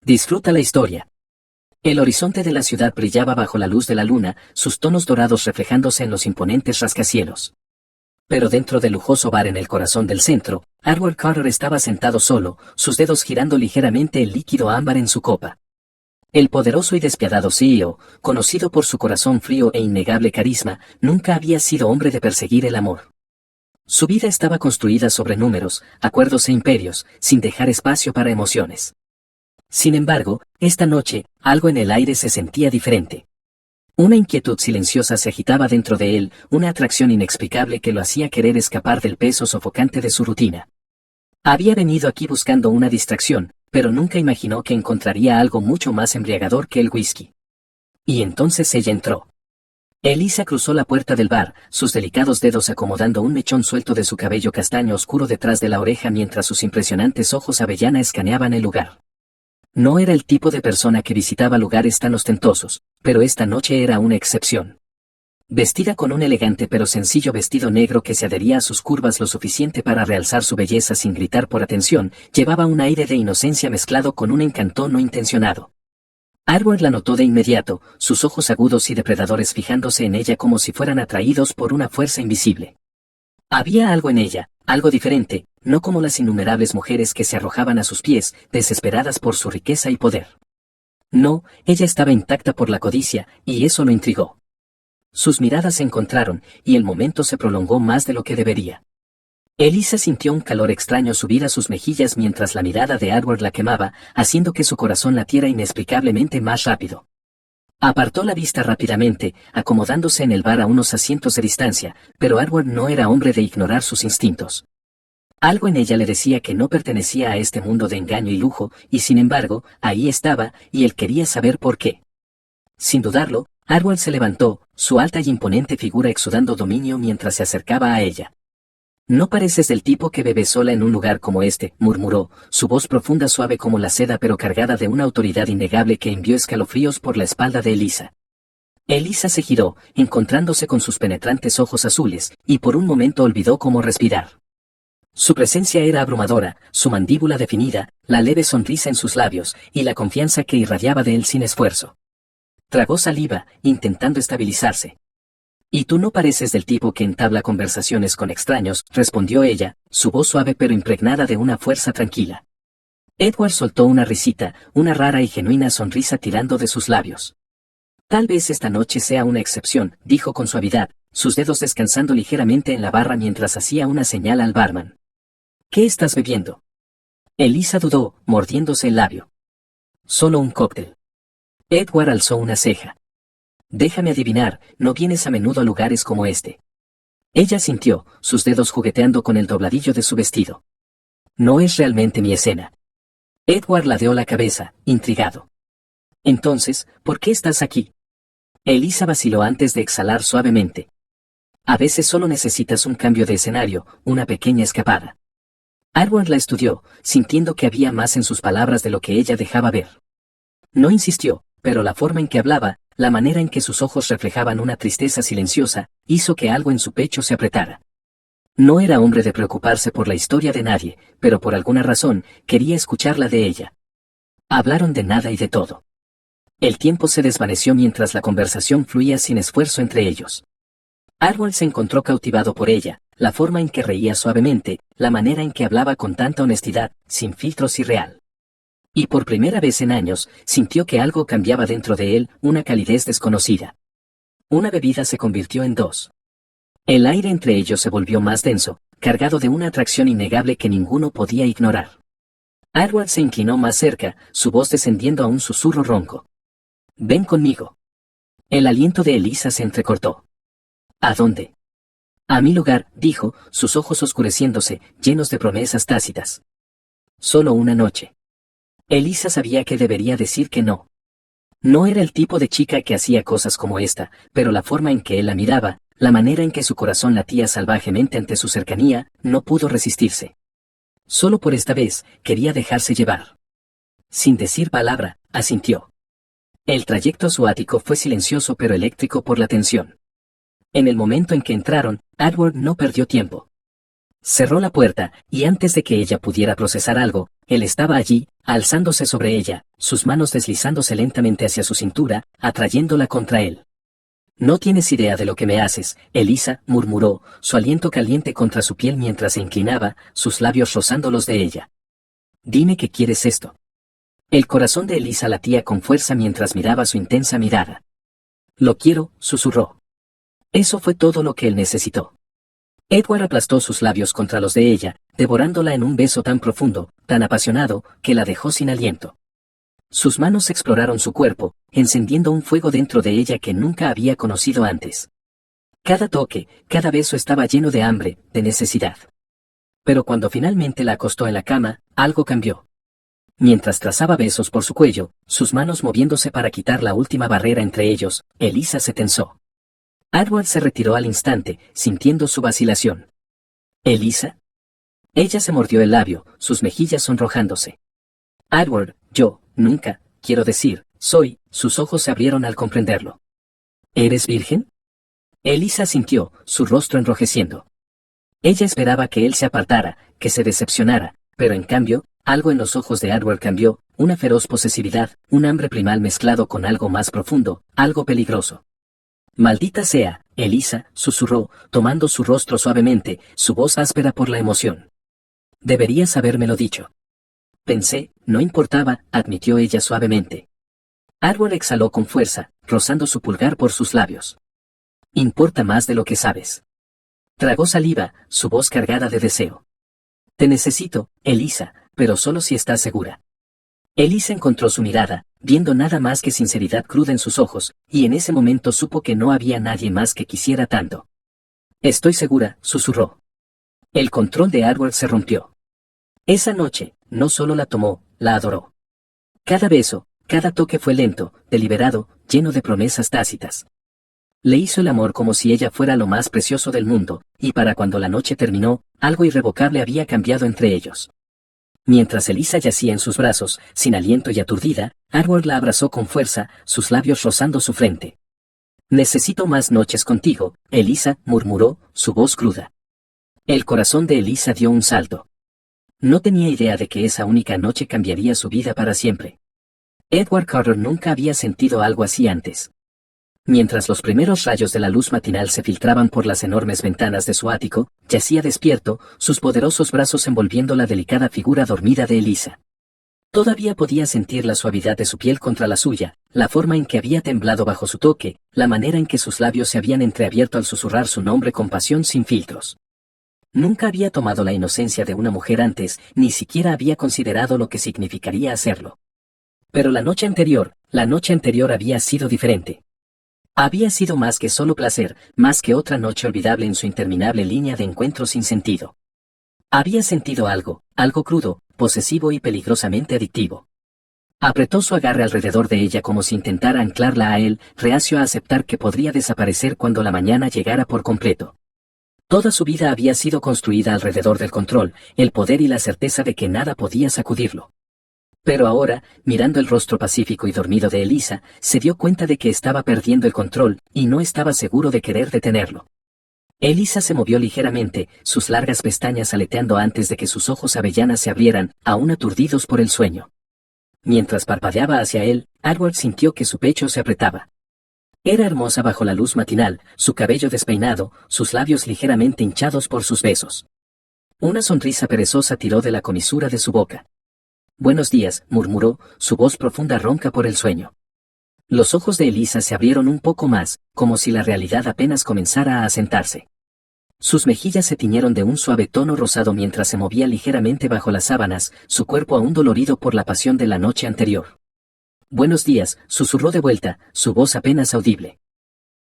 Disfruta la historia. El horizonte de la ciudad brillaba bajo la luz de la luna, sus tonos dorados reflejándose en los imponentes rascacielos. Pero dentro del lujoso bar en el corazón del centro, Edward Carter estaba sentado solo, sus dedos girando ligeramente el líquido ámbar en su copa. El poderoso y despiadado CEO, conocido por su corazón frío e innegable carisma, nunca había sido hombre de perseguir el amor. Su vida estaba construida sobre números, acuerdos e imperios, sin dejar espacio para emociones. Sin embargo, esta noche, algo en el aire se sentía diferente. Una inquietud silenciosa se agitaba dentro de él, una atracción inexplicable que lo hacía querer escapar del peso sofocante de su rutina. Había venido aquí buscando una distracción, pero nunca imaginó que encontraría algo mucho más embriagador que el whisky. Y entonces ella entró. Elisa cruzó la puerta del bar, sus delicados dedos acomodando un mechón suelto de su cabello castaño oscuro detrás de la oreja mientras sus impresionantes ojos avellana escaneaban el lugar. No era el tipo de persona que visitaba lugares tan ostentosos, pero esta noche era una excepción. Vestida con un elegante pero sencillo vestido negro que se adhería a sus curvas lo suficiente para realzar su belleza sin gritar por atención, llevaba un aire de inocencia mezclado con un encanto no intencionado. Edward la notó de inmediato, sus ojos agudos y depredadores fijándose en ella como si fueran atraídos por una fuerza invisible. Había algo en ella, algo diferente, no como las innumerables mujeres que se arrojaban a sus pies, desesperadas por su riqueza y poder. No, ella estaba intacta por la codicia, y eso lo intrigó. Sus miradas se encontraron, y el momento se prolongó más de lo que debería. Elisa sintió un calor extraño subir a sus mejillas mientras la mirada de Edward la quemaba, haciendo que su corazón latiera inexplicablemente más rápido. Apartó la vista rápidamente, acomodándose en el bar a unos asientos de distancia, pero Edward no era hombre de ignorar sus instintos. Algo en ella le decía que no pertenecía a este mundo de engaño y lujo, y sin embargo, ahí estaba, y él quería saber por qué. Sin dudarlo, Edward se levantó, su alta y imponente figura exudando dominio mientras se acercaba a ella. «No pareces del tipo que bebe sola en un lugar como este», murmuró, su voz profunda suave como la seda pero cargada de una autoridad innegable que envió escalofríos por la espalda de Elisa. Elisa se giró, encontrándose con sus penetrantes ojos azules, y por un momento olvidó cómo respirar. Su presencia era abrumadora, su mandíbula definida, la leve sonrisa en sus labios, y la confianza que irradiaba de él sin esfuerzo. Tragó saliva, intentando estabilizarse. «Y tú no pareces del tipo que entabla conversaciones con extraños», respondió ella, su voz suave pero impregnada de una fuerza tranquila. Edward soltó una risita, una rara y genuina sonrisa tirando de sus labios. «Tal vez esta noche sea una excepción», dijo con suavidad, sus dedos descansando ligeramente en la barra mientras hacía una señal al barman. «¿Qué estás bebiendo?» Elisa dudó, mordiéndose el labio. «Solo un cóctel». Edward alzó una ceja. «Déjame adivinar, no vienes a menudo a lugares como este». Ella sintió, sus dedos jugueteando con el dobladillo de su vestido. «No es realmente mi escena». Edward ladeó la cabeza, intrigado. «Entonces, ¿por qué estás aquí?» Elisa vaciló antes de exhalar suavemente. «A veces solo necesitas un cambio de escenario, una pequeña escapada». Edward la estudió, sintiendo que había más en sus palabras de lo que ella dejaba ver. No insistió, pero la forma en que hablaba, la manera en que sus ojos reflejaban una tristeza silenciosa, hizo que algo en su pecho se apretara. No era hombre de preocuparse por la historia de nadie, pero por alguna razón, quería escucharla de ella. Hablaron de nada y de todo. El tiempo se desvaneció mientras la conversación fluía sin esfuerzo entre ellos. Edward se encontró cautivado por ella, la forma en que reía suavemente, la manera en que hablaba con tanta honestidad, sin filtros y real. Y por primera vez en años, sintió que algo cambiaba dentro de él, una calidez desconocida. Una bebida se convirtió en dos. El aire entre ellos se volvió más denso, cargado de una atracción innegable que ninguno podía ignorar. Edward se inclinó más cerca, su voz descendiendo a un susurro ronco. «Ven conmigo». El aliento de Elisa se entrecortó. «¿A dónde?» «A mi lugar», dijo, sus ojos oscureciéndose, llenos de promesas tácitas. «Solo una noche». Elisa sabía que debería decir que no. No era el tipo de chica que hacía cosas como esta, pero la forma en que él la miraba, la manera en que su corazón latía salvajemente ante su cercanía, no pudo resistirse. Solo por esta vez, quería dejarse llevar. Sin decir palabra, asintió. El trayecto a su ático fue silencioso pero eléctrico por la tensión. En el momento en que entraron, Edward no perdió tiempo. Cerró la puerta, y antes de que ella pudiera procesar algo, él estaba allí, alzándose sobre ella, sus manos deslizándose lentamente hacia su cintura, atrayéndola contra él. No tienes idea de lo que me haces, Elisa, murmuró, su aliento caliente contra su piel mientras se inclinaba, sus labios rozando los de ella. Dime que quieres esto. El corazón de Elisa latía con fuerza mientras miraba su intensa mirada. Lo quiero, susurró. Eso fue todo lo que él necesitó. Edward aplastó sus labios contra los de ella, devorándola en un beso tan profundo, tan apasionado, que la dejó sin aliento. Sus manos exploraron su cuerpo, encendiendo un fuego dentro de ella que nunca había conocido antes. Cada toque, cada beso estaba lleno de hambre, de necesidad. Pero cuando finalmente la acostó en la cama, algo cambió. Mientras trazaba besos por su cuello, sus manos moviéndose para quitar la última barrera entre ellos, Elisa se tensó. Edward se retiró al instante, sintiendo su vacilación. ¿Elisa? Ella se mordió el labio, sus mejillas sonrojándose. Edward, nunca, quiero decir, soy, sus ojos se abrieron al comprenderlo. ¿Eres virgen? Elisa sintió, su rostro enrojeciendo. Ella esperaba que él se apartara, que se decepcionara, pero en cambio, algo en los ojos de Edward cambió, una feroz posesividad, un hambre primal mezclado con algo más profundo, algo peligroso. Maldita sea, Elisa, susurró, tomando su rostro suavemente, su voz áspera por la emoción. Deberías habérmelo dicho. Pensé, no importaba, admitió ella suavemente. Edward exhaló con fuerza, rozando su pulgar por sus labios. Importa más de lo que sabes. Tragó saliva, su voz cargada de deseo. Te necesito, Elisa, pero solo si estás segura. Elisa encontró su mirada, viendo nada más que sinceridad cruda en sus ojos, y en ese momento supo que no había nadie más que quisiera tanto. Estoy segura, susurró. El control de Edward se rompió. Esa noche, no solo la tomó, la adoró. Cada beso, cada toque fue lento, deliberado, lleno de promesas tácitas. Le hizo el amor como si ella fuera lo más precioso del mundo, y para cuando la noche terminó, algo irrevocable había cambiado entre ellos. Mientras Elisa yacía en sus brazos, sin aliento y aturdida, Edward la abrazó con fuerza, sus labios rozando su frente. Necesito más noches contigo, Elisa, murmuró, su voz cruda. El corazón de Elisa dio un salto. No tenía idea de que esa única noche cambiaría su vida para siempre. Edward Carter nunca había sentido algo así antes. Mientras los primeros rayos de la luz matinal se filtraban por las enormes ventanas de su ático, yacía despierto, sus poderosos brazos envolviendo la delicada figura dormida de Elisa. Todavía podía sentir la suavidad de su piel contra la suya, la forma en que había temblado bajo su toque, la manera en que sus labios se habían entreabierto al susurrar su nombre con pasión sin filtros. Nunca había tomado la inocencia de una mujer antes, ni siquiera había considerado lo que significaría hacerlo. Pero la noche anterior había sido diferente. Había sido más que solo placer, más que otra noche olvidable en su interminable línea de encuentros sin sentido. Había sentido algo crudo, posesivo y peligrosamente adictivo. Apretó su agarre alrededor de ella como si intentara anclarla a él, reacio a aceptar que podría desaparecer cuando la mañana llegara por completo. Toda su vida había sido construida alrededor del control, el poder y la certeza de que nada podía sacudirlo. Pero ahora, mirando el rostro pacífico y dormido de Elisa, se dio cuenta de que estaba perdiendo el control, y no estaba seguro de querer detenerlo. Elisa se movió ligeramente, sus largas pestañas aleteando antes de que sus ojos avellanas se abrieran, aún aturdidos por el sueño. Mientras parpadeaba hacia él, Edward sintió que su pecho se apretaba. Era hermosa bajo la luz matinal, su cabello despeinado, sus labios ligeramente hinchados por sus besos. Una sonrisa perezosa tiró de la comisura de su boca. Buenos días, murmuró, su voz profunda ronca por el sueño. Los ojos de Elisa se abrieron un poco más, como si la realidad apenas comenzara a asentarse. Sus mejillas se tiñeron de un suave tono rosado mientras se movía ligeramente bajo las sábanas, su cuerpo aún dolorido por la pasión de la noche anterior. Buenos días, susurró de vuelta, su voz apenas audible.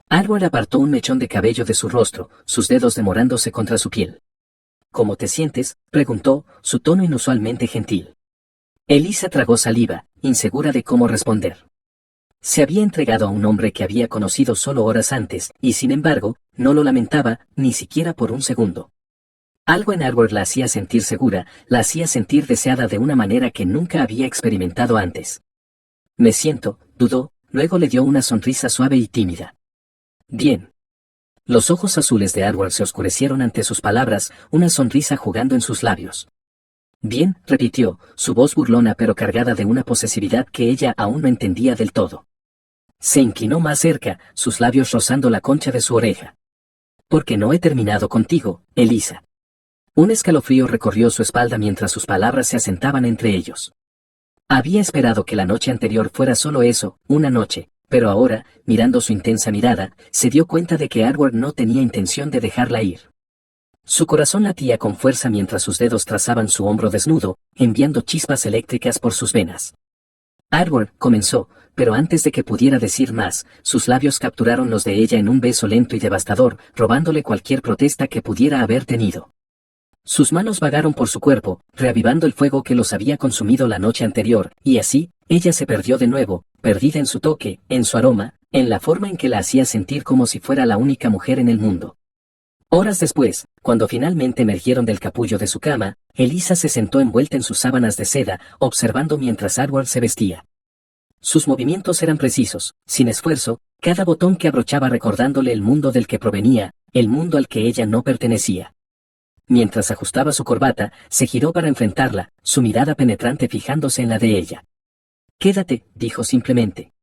Edward apartó un mechón de cabello de su rostro, sus dedos demorándose contra su piel. ¿Cómo te sientes?, preguntó, su tono inusualmente gentil. Elisa tragó saliva, insegura de cómo responder. Se había entregado a un hombre que había conocido solo horas antes, y sin embargo, no lo lamentaba, ni siquiera por un segundo. Algo en Edward la hacía sentir segura, la hacía sentir deseada de una manera que nunca había experimentado antes. Me siento, dudó, luego le dio una sonrisa suave y tímida. Bien. Los ojos azules de Edward se oscurecieron ante sus palabras, una sonrisa jugando en sus labios. Bien, repitió, su voz burlona pero cargada de una posesividad que ella aún no entendía del todo. Se inclinó más cerca, sus labios rozando la concha de su oreja. Porque no he terminado contigo, Elisa. Un escalofrío recorrió su espalda mientras sus palabras se asentaban entre ellos. Había esperado que la noche anterior fuera solo eso, una noche, pero ahora, mirando su intensa mirada, se dio cuenta de que Edward no tenía intención de dejarla ir. Su corazón latía con fuerza mientras sus dedos trazaban su hombro desnudo, enviando chispas eléctricas por sus venas. Edward comenzó, pero antes de que pudiera decir más, sus labios capturaron los de ella en un beso lento y devastador, robándole cualquier protesta que pudiera haber tenido. Sus manos vagaron por su cuerpo, reavivando el fuego que los había consumido la noche anterior, y así, ella se perdió de nuevo, perdida en su toque, en su aroma, en la forma en que la hacía sentir como si fuera la única mujer en el mundo. Horas después, cuando finalmente emergieron del capullo de su cama, Elisa se sentó envuelta en sus sábanas de seda, observando mientras Edward se vestía. Sus movimientos eran precisos, sin esfuerzo, cada botón que abrochaba recordándole el mundo del que provenía, el mundo al que ella no pertenecía. Mientras ajustaba su corbata, se giró para enfrentarla, su mirada penetrante fijándose en la de ella. «Quédate», dijo simplemente.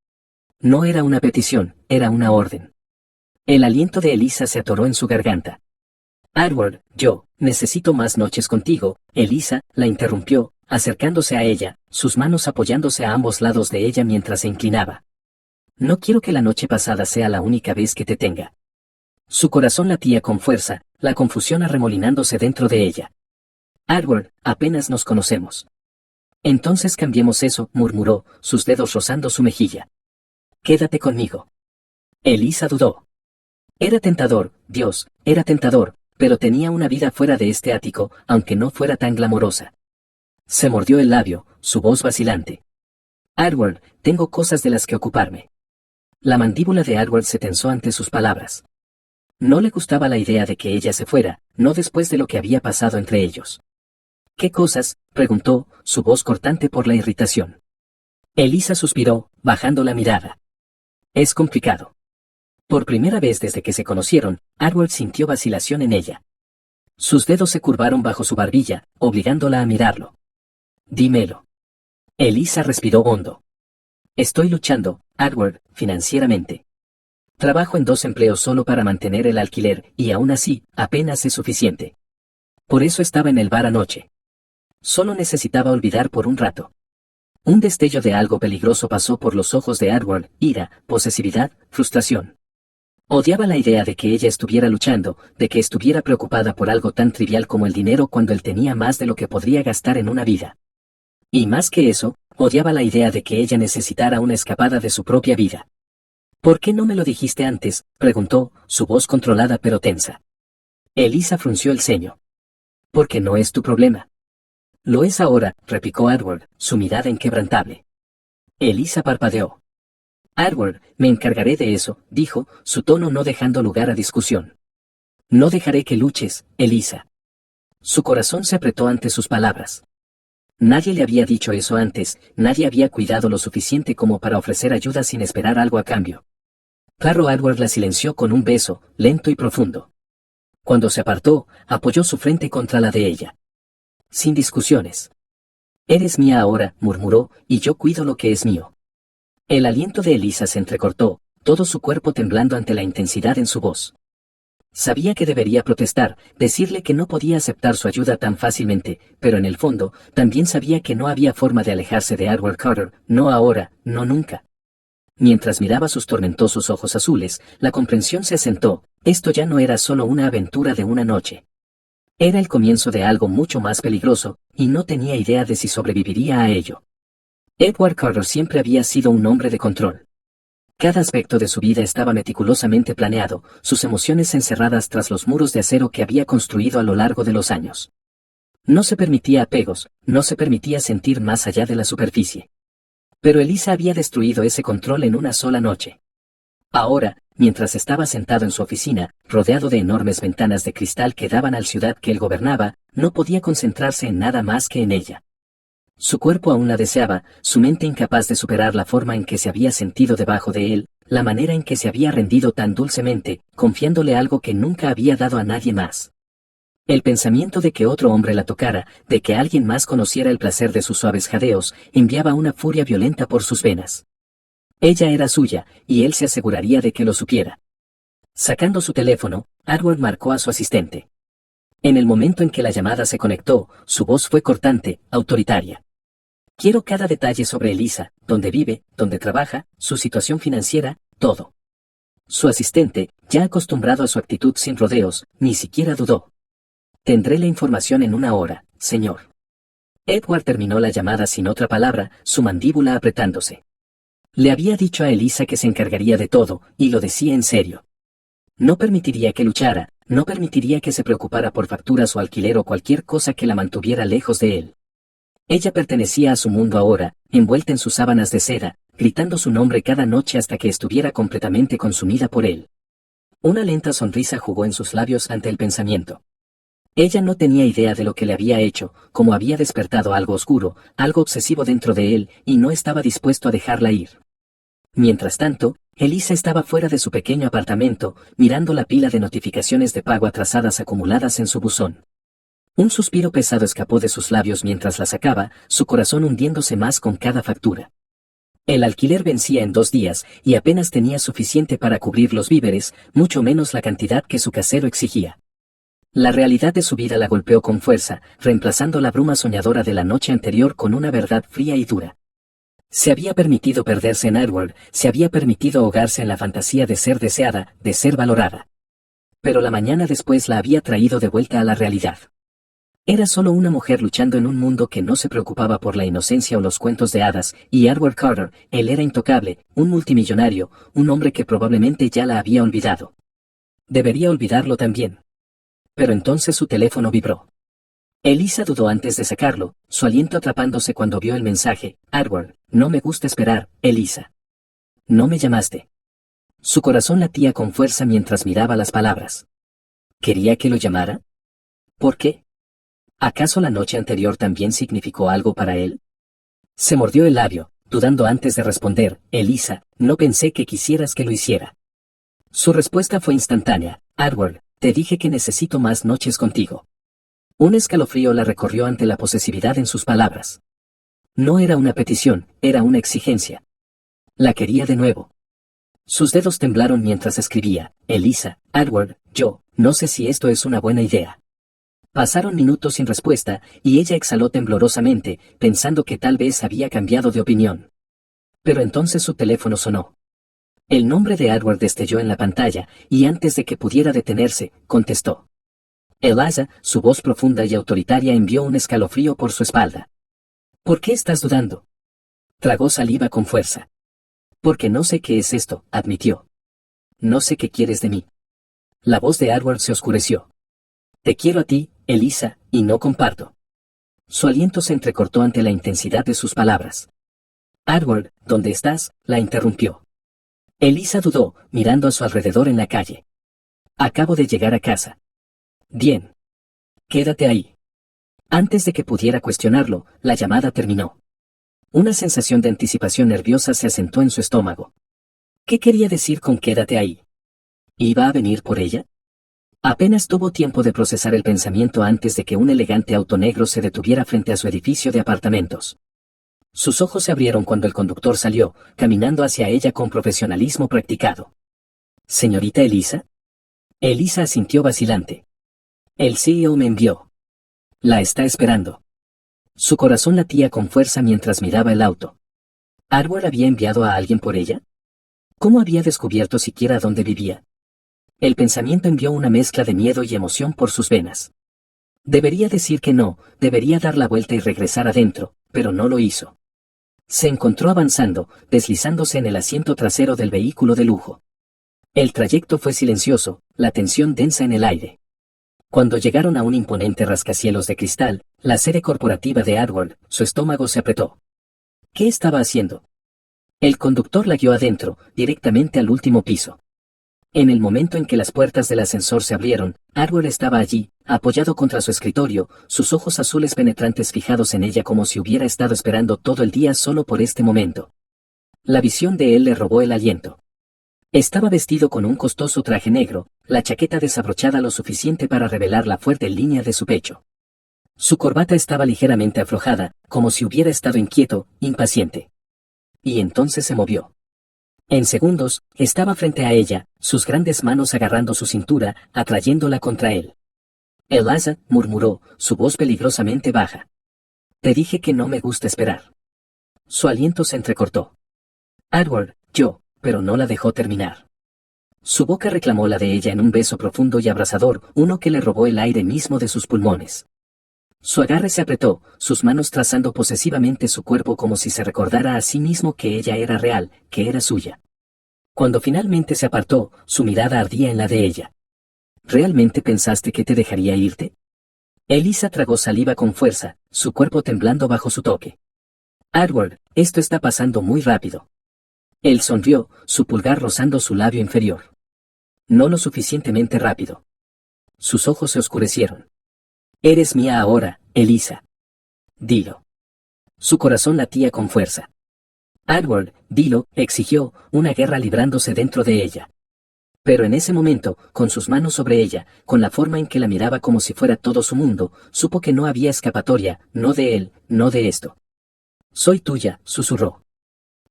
No era una petición, era una orden. El aliento de Elisa se atoró en su garganta. «Edward, yo, necesito más noches contigo», Elisa, la interrumpió, acercándose a ella, sus manos apoyándose a ambos lados de ella mientras se inclinaba. «No quiero que la noche pasada sea la única vez que te tenga». Su corazón latía con fuerza, la confusión arremolinándose dentro de ella. «Edward, apenas nos conocemos». «Entonces cambiemos eso», murmuró, sus dedos rozando su mejilla. «Quédate conmigo». Elisa dudó. Era tentador, Dios, era tentador, pero tenía una vida fuera de este ático, aunque no fuera tan glamorosa. Se mordió el labio, su voz vacilante. «Edward, tengo cosas de las que ocuparme». La mandíbula de Edward se tensó ante sus palabras. No le gustaba la idea de que ella se fuera, no después de lo que había pasado entre ellos. «¿Qué cosas?», preguntó, su voz cortante por la irritación. Elisa suspiró, bajando la mirada. «Es complicado». Por primera vez desde que se conocieron, Edward sintió vacilación en ella. Sus dedos se curvaron bajo su barbilla, obligándola a mirarlo. «Dímelo». Elisa respiró hondo. «Estoy luchando, Edward, financieramente. Trabajo en 2 empleos solo para mantener el alquiler, y aún así, apenas es suficiente. Por eso estaba en el bar anoche. Solo necesitaba olvidar por un rato». Un destello de algo peligroso pasó por los ojos de Edward, ira, posesividad, frustración. Odiaba la idea de que ella estuviera luchando, de que estuviera preocupada por algo tan trivial como el dinero cuando él tenía más de lo que podría gastar en una vida. Y más que eso, odiaba la idea de que ella necesitara una escapada de su propia vida. «¿Por qué no me lo dijiste antes?», preguntó, su voz controlada pero tensa. Elisa frunció el ceño. «Porque no es tu problema». «Lo es ahora», replicó Edward, su mirada inquebrantable. Elisa parpadeó. «Edward, me encargaré de eso», dijo, su tono no dejando lugar a discusión. «No dejaré que luches, Elisa». Su corazón se apretó ante sus palabras. Nadie le había dicho eso antes, nadie había cuidado lo suficiente como para ofrecer ayuda sin esperar algo a cambio. Claro, Edward la silenció con un beso, lento y profundo. Cuando se apartó, apoyó su frente contra la de ella. Sin discusiones. «Eres mía ahora», murmuró, «y yo cuido lo que es mío». El aliento de Elisa se entrecortó, todo su cuerpo temblando ante la intensidad en su voz. Sabía que debería protestar, decirle que no podía aceptar su ayuda tan fácilmente, pero en el fondo, también sabía que no había forma de alejarse de Edward Carter, no ahora, no nunca. Mientras miraba sus tormentosos ojos azules, la comprensión se asentó, esto ya no era solo una aventura de una noche. Era el comienzo de algo mucho más peligroso, y no tenía idea de si sobreviviría a ello. Edward Carter siempre había sido un hombre de control. Cada aspecto de su vida estaba meticulosamente planeado, sus emociones encerradas tras los muros de acero que había construido a lo largo de los años. No se permitía apegos, no se permitía sentir más allá de la superficie. Pero Elisa había destruido ese control en una sola noche. Ahora, mientras estaba sentado en su oficina, rodeado de enormes ventanas de cristal que daban a la ciudad que él gobernaba, no podía concentrarse en nada más que en ella. Su cuerpo aún la deseaba, su mente incapaz de superar la forma en que se había sentido debajo de él, la manera en que se había rendido tan dulcemente, confiándole algo que nunca había dado a nadie más. El pensamiento de que otro hombre la tocara, de que alguien más conociera el placer de sus suaves jadeos, enviaba una furia violenta por sus venas. Ella era suya, y él se aseguraría de que lo supiera. Sacando su teléfono, Edward marcó a su asistente. En el momento en que la llamada se conectó, su voz fue cortante, autoritaria. Quiero cada detalle sobre Elisa, dónde vive, dónde trabaja, su situación financiera, todo. Su asistente, ya acostumbrado a su actitud sin rodeos, ni siquiera dudó. Tendré la información en 1 hora, señor. Edward terminó la llamada sin otra palabra, su mandíbula apretándose. Le había dicho a Elisa que se encargaría de todo, y lo decía en serio. No permitiría que luchara, no permitiría que se preocupara por facturas o alquiler o cualquier cosa que la mantuviera lejos de él. Ella pertenecía a su mundo ahora, envuelta en sus sábanas de seda, gritando su nombre cada noche hasta que estuviera completamente consumida por él. Una lenta sonrisa jugó en sus labios ante el pensamiento. Ella no tenía idea de lo que le había hecho, cómo había despertado algo oscuro, algo obsesivo dentro de él, y no estaba dispuesto a dejarla ir. Mientras tanto, Elisa estaba fuera de su pequeño apartamento, mirando la pila de notificaciones de pago atrasadas acumuladas en su buzón. Un suspiro pesado escapó de sus labios mientras la sacaba, su corazón hundiéndose más con cada factura. El alquiler vencía en 2 días, y apenas tenía suficiente para cubrir los víveres, mucho menos la cantidad que su casero exigía. La realidad de su vida la golpeó con fuerza, reemplazando la bruma soñadora de la noche anterior con una verdad fría y dura. Se había permitido perderse en Edward, se había permitido ahogarse en la fantasía de ser deseada, de ser valorada. Pero la mañana después la había traído de vuelta a la realidad. Era solo una mujer luchando en un mundo que no se preocupaba por la inocencia o los cuentos de hadas, y Edward Carter, él era intocable, un multimillonario, un hombre que probablemente ya la había olvidado. Debería olvidarlo también. Pero entonces su teléfono vibró. Elisa dudó antes de sacarlo, su aliento atrapándose cuando vio el mensaje. Edward, no me gusta esperar, Elisa. No me llamaste. Su corazón latía con fuerza mientras miraba las palabras. ¿Quería que lo llamara? ¿Por qué? ¿Acaso la noche anterior también significó algo para él? Se mordió el labio, dudando antes de responder. Elisa, no pensé que quisieras que lo hiciera. Su respuesta fue instantánea. Edward, te dije que necesito más noches contigo. Un escalofrío la recorrió ante la posesividad en sus palabras. No era una petición, era una exigencia. La quería de nuevo. Sus dedos temblaron mientras escribía. Elisa, Edward, yo, no sé si esto es una buena idea. Pasaron minutos sin respuesta, y ella exhaló temblorosamente, pensando que tal vez había cambiado de opinión. Pero entonces su teléfono sonó. El nombre de Edward destelló en la pantalla, y antes de que pudiera detenerse, contestó. Eliza, su voz profunda y autoritaria envió un escalofrío por su espalda. ¿Por qué estás dudando? Tragó saliva con fuerza. Porque no sé qué es esto, admitió. No sé qué quieres de mí. La voz de Edward se oscureció. Te quiero a ti, Elisa, y no comparto. Su aliento se entrecortó ante la intensidad de sus palabras. Edward, ¿dónde estás?, la interrumpió. Elisa dudó, mirando a su alrededor en la calle. Acabo de llegar a casa. Bien. Quédate ahí. Antes de que pudiera cuestionarlo, la llamada terminó. Una sensación de anticipación nerviosa se asentó en su estómago. ¿Qué quería decir con quédate ahí? ¿Iba a venir por ella? Apenas tuvo tiempo de procesar el pensamiento antes de que un elegante auto negro se detuviera frente a su edificio de apartamentos. Sus ojos se abrieron cuando el conductor salió, caminando hacia ella con profesionalismo practicado. ¿Señorita Elisa? Elisa asintió vacilante. El CEO me envió. La está esperando. Su corazón latía con fuerza mientras miraba el auto. ¿Edward había enviado a alguien por ella? ¿Cómo había descubierto siquiera dónde vivía? El pensamiento envió una mezcla de miedo y emoción por sus venas. Debería decir que no, debería dar la vuelta y regresar adentro, pero no lo hizo. Se encontró avanzando, deslizándose en el asiento trasero del vehículo de lujo. El trayecto fue silencioso, la tensión densa en el aire. Cuando llegaron a un imponente rascacielos de cristal, la sede corporativa de Edward, su estómago se apretó. ¿Qué estaba haciendo? El conductor la guió adentro, directamente al último piso. En el momento en que las puertas del ascensor se abrieron, Edward estaba allí, apoyado contra su escritorio, sus ojos azules penetrantes fijados en ella como si hubiera estado esperando todo el día solo por este momento. La visión de él le robó el aliento. Estaba vestido con un costoso traje negro, la chaqueta desabrochada lo suficiente para revelar la fuerte línea de su pecho. Su corbata estaba ligeramente aflojada, como si hubiera estado inquieto, impaciente. Y entonces se movió. En segundos, estaba frente a ella, sus grandes manos agarrando su cintura, atrayéndola contra él. Eliza, murmuró, su voz peligrosamente baja. Te dije que no me gusta esperar. Su aliento se entrecortó. Edward, pero no la dejó terminar. Su boca reclamó la de ella en un beso profundo y abrasador, uno que le robó el aire mismo de sus pulmones. Su agarre se apretó, sus manos trazando posesivamente su cuerpo como si se recordara a sí mismo que ella era real, que era suya. Cuando finalmente se apartó, su mirada ardía en la de ella. ¿Realmente pensaste que te dejaría irte? Eliza tragó saliva con fuerza, su cuerpo temblando bajo su toque. Edward, esto está pasando muy rápido. Él sonrió, su pulgar rozando su labio inferior. No lo suficientemente rápido. Sus ojos se oscurecieron. Eres mía ahora, Eliza. Dilo. Su corazón latía con fuerza. Edward, dilo, exigió, una guerra librándose dentro de ella. Pero en ese momento, con sus manos sobre ella, con la forma en que la miraba como si fuera todo su mundo, supo que no había escapatoria, no de él, no de esto. Soy tuya, susurró.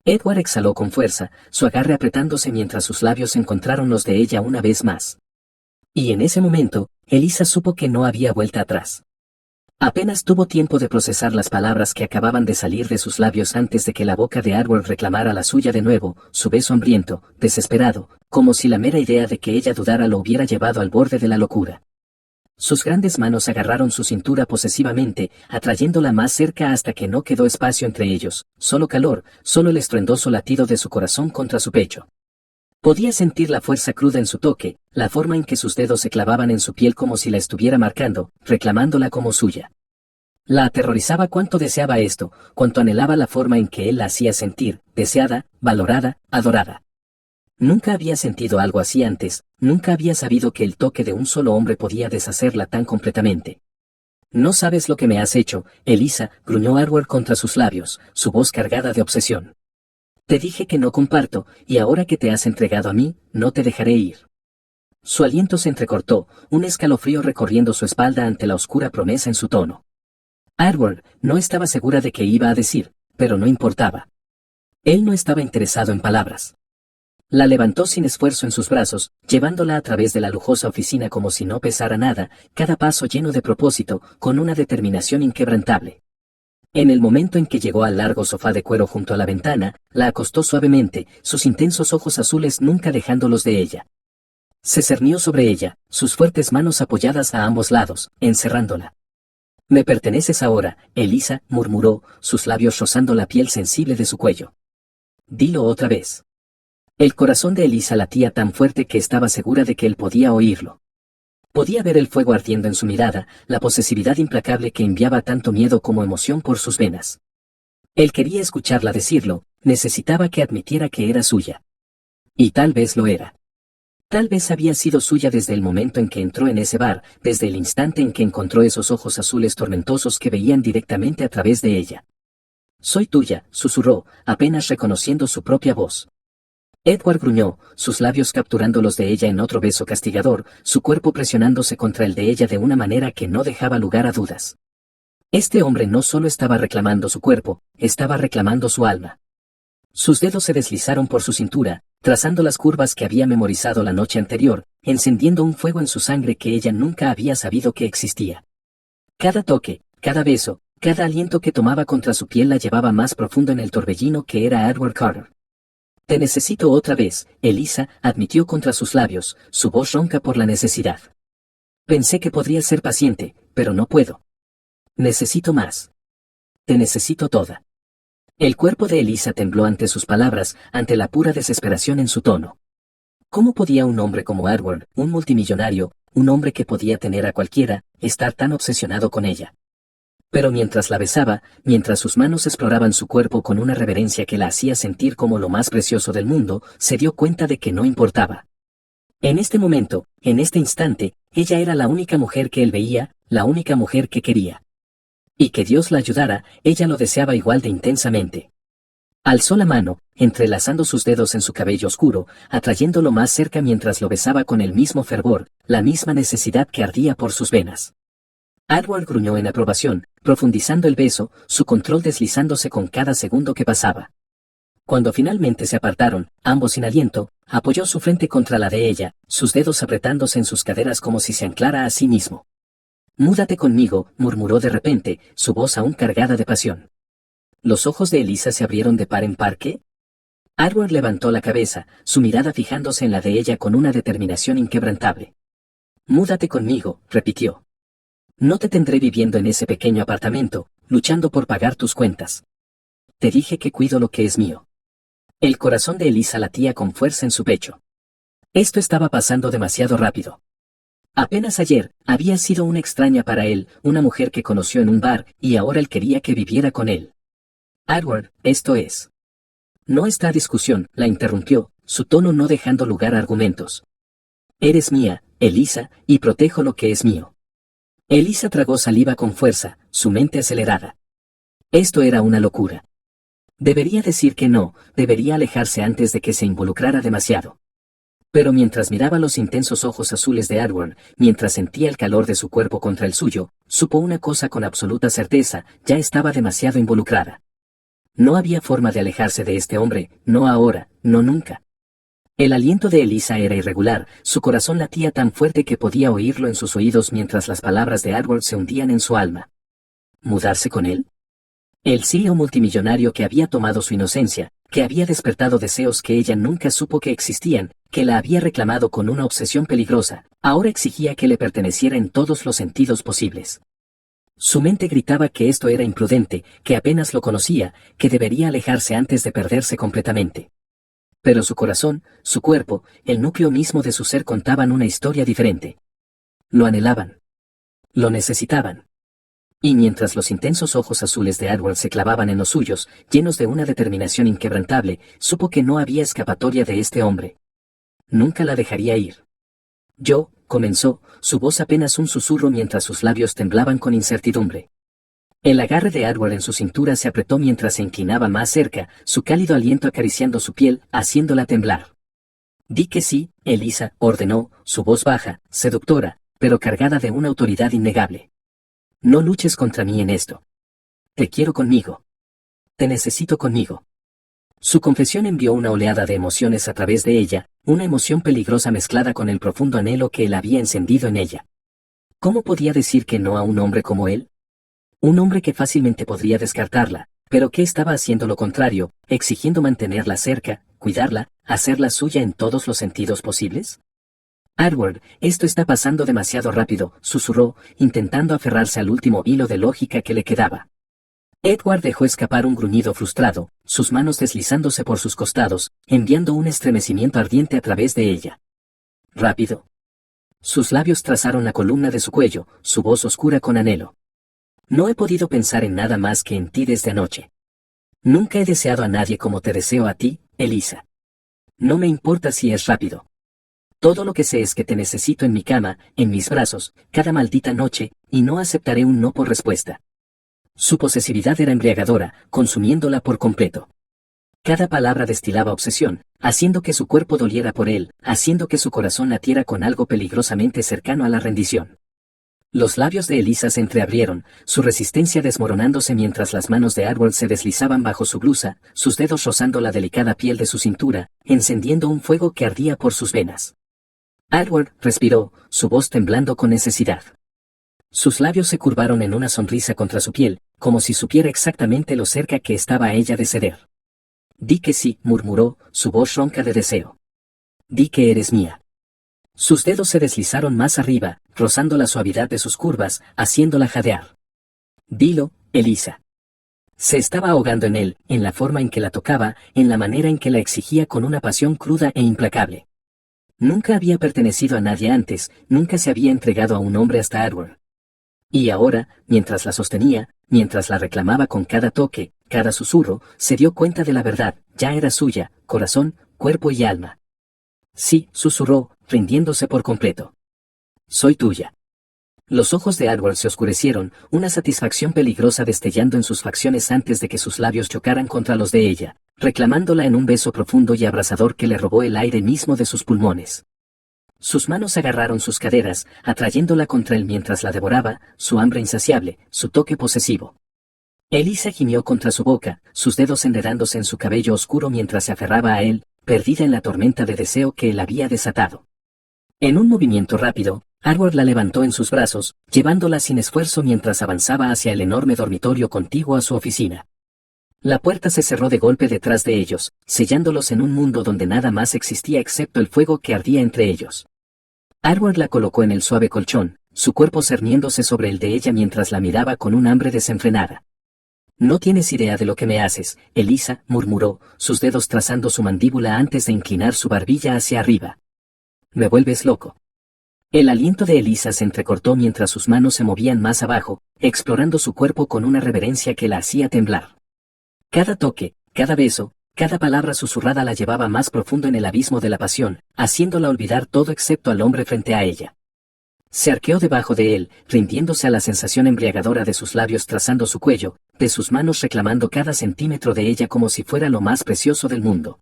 Edward exhaló con fuerza, su agarre apretándose mientras sus labios encontraron los de ella una vez más. Y en ese momento, Eliza supo que no había vuelta atrás. Apenas tuvo tiempo de procesar las palabras que acababan de salir de sus labios antes de que la boca de Edward reclamara la suya de nuevo, su beso hambriento, desesperado, como si la mera idea de que ella dudara lo hubiera llevado al borde de la locura. Sus grandes manos agarraron su cintura posesivamente, atrayéndola más cerca hasta que no quedó espacio entre ellos, solo calor, solo el estruendoso latido de su corazón contra su pecho. Podía sentir la fuerza cruda en su toque, la forma en que sus dedos se clavaban en su piel como si la estuviera marcando, reclamándola como suya. La aterrorizaba cuánto deseaba esto, cuánto anhelaba la forma en que él la hacía sentir, deseada, valorada, adorada. Nunca había sentido algo así antes, nunca había sabido que el toque de un solo hombre podía deshacerla tan completamente. No sabes lo que me has hecho, Eliza, gruñó Edward contra sus labios, su voz cargada de obsesión. Te dije que no comparto, y ahora que te has entregado a mí, no te dejaré ir. Su aliento se entrecortó, un escalofrío recorriendo su espalda ante la oscura promesa en su tono. Edward no estaba segura de qué iba a decir, pero no importaba. Él no estaba interesado en palabras. La levantó sin esfuerzo en sus brazos, llevándola a través de la lujosa oficina como si no pesara nada, cada paso lleno de propósito, con una determinación inquebrantable. En el momento en que llegó al largo sofá de cuero junto a la ventana, la acostó suavemente, sus intensos ojos azules nunca dejándolos de ella. Se cernió sobre ella, sus fuertes manos apoyadas a ambos lados, encerrándola. Me perteneces ahora, Eliza, murmuró, sus labios rozando la piel sensible de su cuello. Dilo otra vez. El corazón de Eliza latía tan fuerte que estaba segura de que él podía oírlo. Podía ver el fuego ardiendo en su mirada, la posesividad implacable que enviaba tanto miedo como emoción por sus venas. Él quería escucharla decirlo, necesitaba que admitiera que era suya. Y tal vez lo era. Tal vez había sido suya desde el momento en que entró en ese bar, desde el instante en que encontró esos ojos azules tormentosos que veían directamente a través de ella. Soy tuya, susurró, apenas reconociendo su propia voz. Edward gruñó, sus labios capturando los de ella en otro beso castigador, su cuerpo presionándose contra el de ella de una manera que no dejaba lugar a dudas. Este hombre no solo estaba reclamando su cuerpo, estaba reclamando su alma. Sus dedos se deslizaron por su cintura, trazando las curvas que había memorizado la noche anterior, encendiendo un fuego en su sangre que ella nunca había sabido que existía. Cada toque, cada beso, cada aliento que tomaba contra su piel la llevaba más profundo en el torbellino que era Edward Carter. Te necesito otra vez, Eliza, admitió contra sus labios, su voz ronca por la necesidad. Pensé que podría ser paciente, pero no puedo. Necesito más. Te necesito toda. El cuerpo de Eliza tembló ante sus palabras, ante la pura desesperación en su tono. ¿Cómo podía un hombre como Edward, un multimillonario, un hombre que podía tener a cualquiera, estar tan obsesionado con ella? Pero mientras la besaba, mientras sus manos exploraban su cuerpo con una reverencia que la hacía sentir como lo más precioso del mundo, se dio cuenta de que no importaba. En este momento, en este instante, ella era la única mujer que él veía, la única mujer que quería. Y que Dios la ayudara, ella lo deseaba igual de intensamente. Alzó la mano, entrelazando sus dedos en su cabello oscuro, atrayéndolo más cerca mientras lo besaba con el mismo fervor, la misma necesidad que ardía por sus venas. Edward gruñó en aprobación, profundizando el beso, su control deslizándose con cada segundo que pasaba. Cuando finalmente se apartaron, ambos sin aliento, apoyó su frente contra la de ella, sus dedos apretándose en sus caderas como si se anclara a sí mismo. «Múdate conmigo», murmuró de repente, su voz aún cargada de pasión. ¿Los ojos de Elisa se abrieron de par en par qué? Edward levantó la cabeza, su mirada fijándose en la de ella con una determinación inquebrantable. «Múdate conmigo», repitió. «No te tendré viviendo en ese pequeño apartamento, luchando por pagar tus cuentas. Te dije que cuido lo que es mío». El corazón de Elisa latía con fuerza en su pecho. Esto estaba pasando demasiado rápido. Apenas ayer, había sido una extraña para él, una mujer que conoció en un bar, y ahora él quería que viviera con él. «Edward, esto es». «No está a discusión», la interrumpió, su tono no dejando lugar a argumentos. «Eres mía, Elisa, y protejo lo que es mío». Elisa tragó saliva con fuerza, su mente acelerada. Esto era una locura. Debería decir que no, debería alejarse antes de que se involucrara demasiado. Pero mientras miraba los intensos ojos azules de Edward, mientras sentía el calor de su cuerpo contra el suyo, supo una cosa con absoluta certeza, ya estaba demasiado involucrada. No había forma de alejarse de este hombre, no ahora, no nunca. El aliento de Elisa era irregular, su corazón latía tan fuerte que podía oírlo en sus oídos mientras las palabras de Edward se hundían en su alma. ¿Mudarse con él? El CEO multimillonario que había tomado su inocencia, que había despertado deseos que ella nunca supo que existían, que la había reclamado con una obsesión peligrosa, ahora exigía que le perteneciera en todos los sentidos posibles. Su mente gritaba que esto era imprudente, que apenas lo conocía, que debería alejarse antes de perderse completamente. Pero su corazón, su cuerpo, el núcleo mismo de su ser contaban una historia diferente. Lo anhelaban. Lo necesitaban. Y mientras los intensos ojos azules de Edward se clavaban en los suyos, llenos de una determinación inquebrantable, supo que no había escapatoria de este hombre. Nunca la dejaría ir. «Yo», comenzó, su voz apenas un susurro mientras sus labios temblaban con incertidumbre. El agarre de Edward en su cintura se apretó mientras se inclinaba más cerca, su cálido aliento acariciando su piel, haciéndola temblar. «Di que sí», Elisa, ordenó, su voz baja, seductora, pero cargada de una autoridad innegable. «No luches contra mí en esto. Te quiero conmigo. Te necesito conmigo». Su confesión envió una oleada de emociones a través de ella, una emoción peligrosa mezclada con el profundo anhelo que él había encendido en ella. ¿Cómo podía decir que no a un hombre como él? Un hombre que fácilmente podría descartarla, pero que estaba haciendo lo contrario, exigiendo mantenerla cerca, cuidarla, hacerla suya en todos los sentidos posibles. «Edward, esto está pasando demasiado rápido», susurró, intentando aferrarse al último hilo de lógica que le quedaba. Edward dejó escapar un gruñido frustrado, sus manos deslizándose por sus costados, enviando un estremecimiento ardiente a través de ella. «Rápido». Sus labios trazaron la columna de su cuello, su voz oscura con anhelo. «No he podido pensar en nada más que en ti desde anoche. Nunca he deseado a nadie como te deseo a ti, Elisa. No me importa si es rápido. Todo lo que sé es que te necesito en mi cama, en mis brazos, cada maldita noche, y no aceptaré un no por respuesta». Su posesividad era embriagadora, consumiéndola por completo. Cada palabra destilaba obsesión, haciendo que su cuerpo doliera por él, haciendo que su corazón latiera con algo peligrosamente cercano a la rendición. Los labios de Elisa se entreabrieron, su resistencia desmoronándose mientras las manos de Edward se deslizaban bajo su blusa, sus dedos rozando la delicada piel de su cintura, encendiendo un fuego que ardía por sus venas. Edward respiró, su voz temblando con necesidad. Sus labios se curvaron en una sonrisa contra su piel, como si supiera exactamente lo cerca que estaba ella de ceder. «Di que sí», murmuró, su voz ronca de deseo. «Di que eres mía». Sus dedos se deslizaron más arriba, rozando la suavidad de sus curvas, haciéndola jadear. «Dilo, Elisa». Se estaba ahogando en él, en la forma en que la tocaba, en la manera en que la exigía con una pasión cruda e implacable. Nunca había pertenecido a nadie antes, nunca se había entregado a un hombre hasta Edward. Y ahora, mientras la sostenía, mientras la reclamaba con cada toque, cada susurro, se dio cuenta de la verdad, ya era suya, corazón, cuerpo y alma. «Sí», susurró, rindiéndose por completo. «Soy tuya». Los ojos de Edward se oscurecieron, una satisfacción peligrosa destellando en sus facciones antes de que sus labios chocaran contra los de ella, reclamándola en un beso profundo y abrasador que le robó el aire mismo de sus pulmones. Sus manos agarraron sus caderas, atrayéndola contra él mientras la devoraba, su hambre insaciable, su toque posesivo. Elisa gimió contra su boca, sus dedos enredándose en su cabello oscuro mientras se aferraba a él, perdida en la tormenta de deseo que él había desatado. En un movimiento rápido, Edward la levantó en sus brazos, llevándola sin esfuerzo mientras avanzaba hacia el enorme dormitorio contiguo a su oficina. La puerta se cerró de golpe detrás de ellos, sellándolos en un mundo donde nada más existía excepto el fuego que ardía entre ellos. Edward la colocó en el suave colchón, su cuerpo cerniéndose sobre el de ella mientras la miraba con un hambre desenfrenada. «No tienes idea de lo que me haces», Elisa murmuró, sus dedos trazando su mandíbula antes de inclinar su barbilla hacia arriba. «Me vuelves loco». El aliento de Elisa se entrecortó mientras sus manos se movían más abajo, explorando su cuerpo con una reverencia que la hacía temblar. Cada toque, cada beso, cada palabra susurrada la llevaba más profundo en el abismo de la pasión, haciéndola olvidar todo excepto al hombre frente a ella. Se arqueó debajo de él, rindiéndose a la sensación embriagadora de sus labios trazando su cuello, de sus manos reclamando cada centímetro de ella como si fuera lo más precioso del mundo.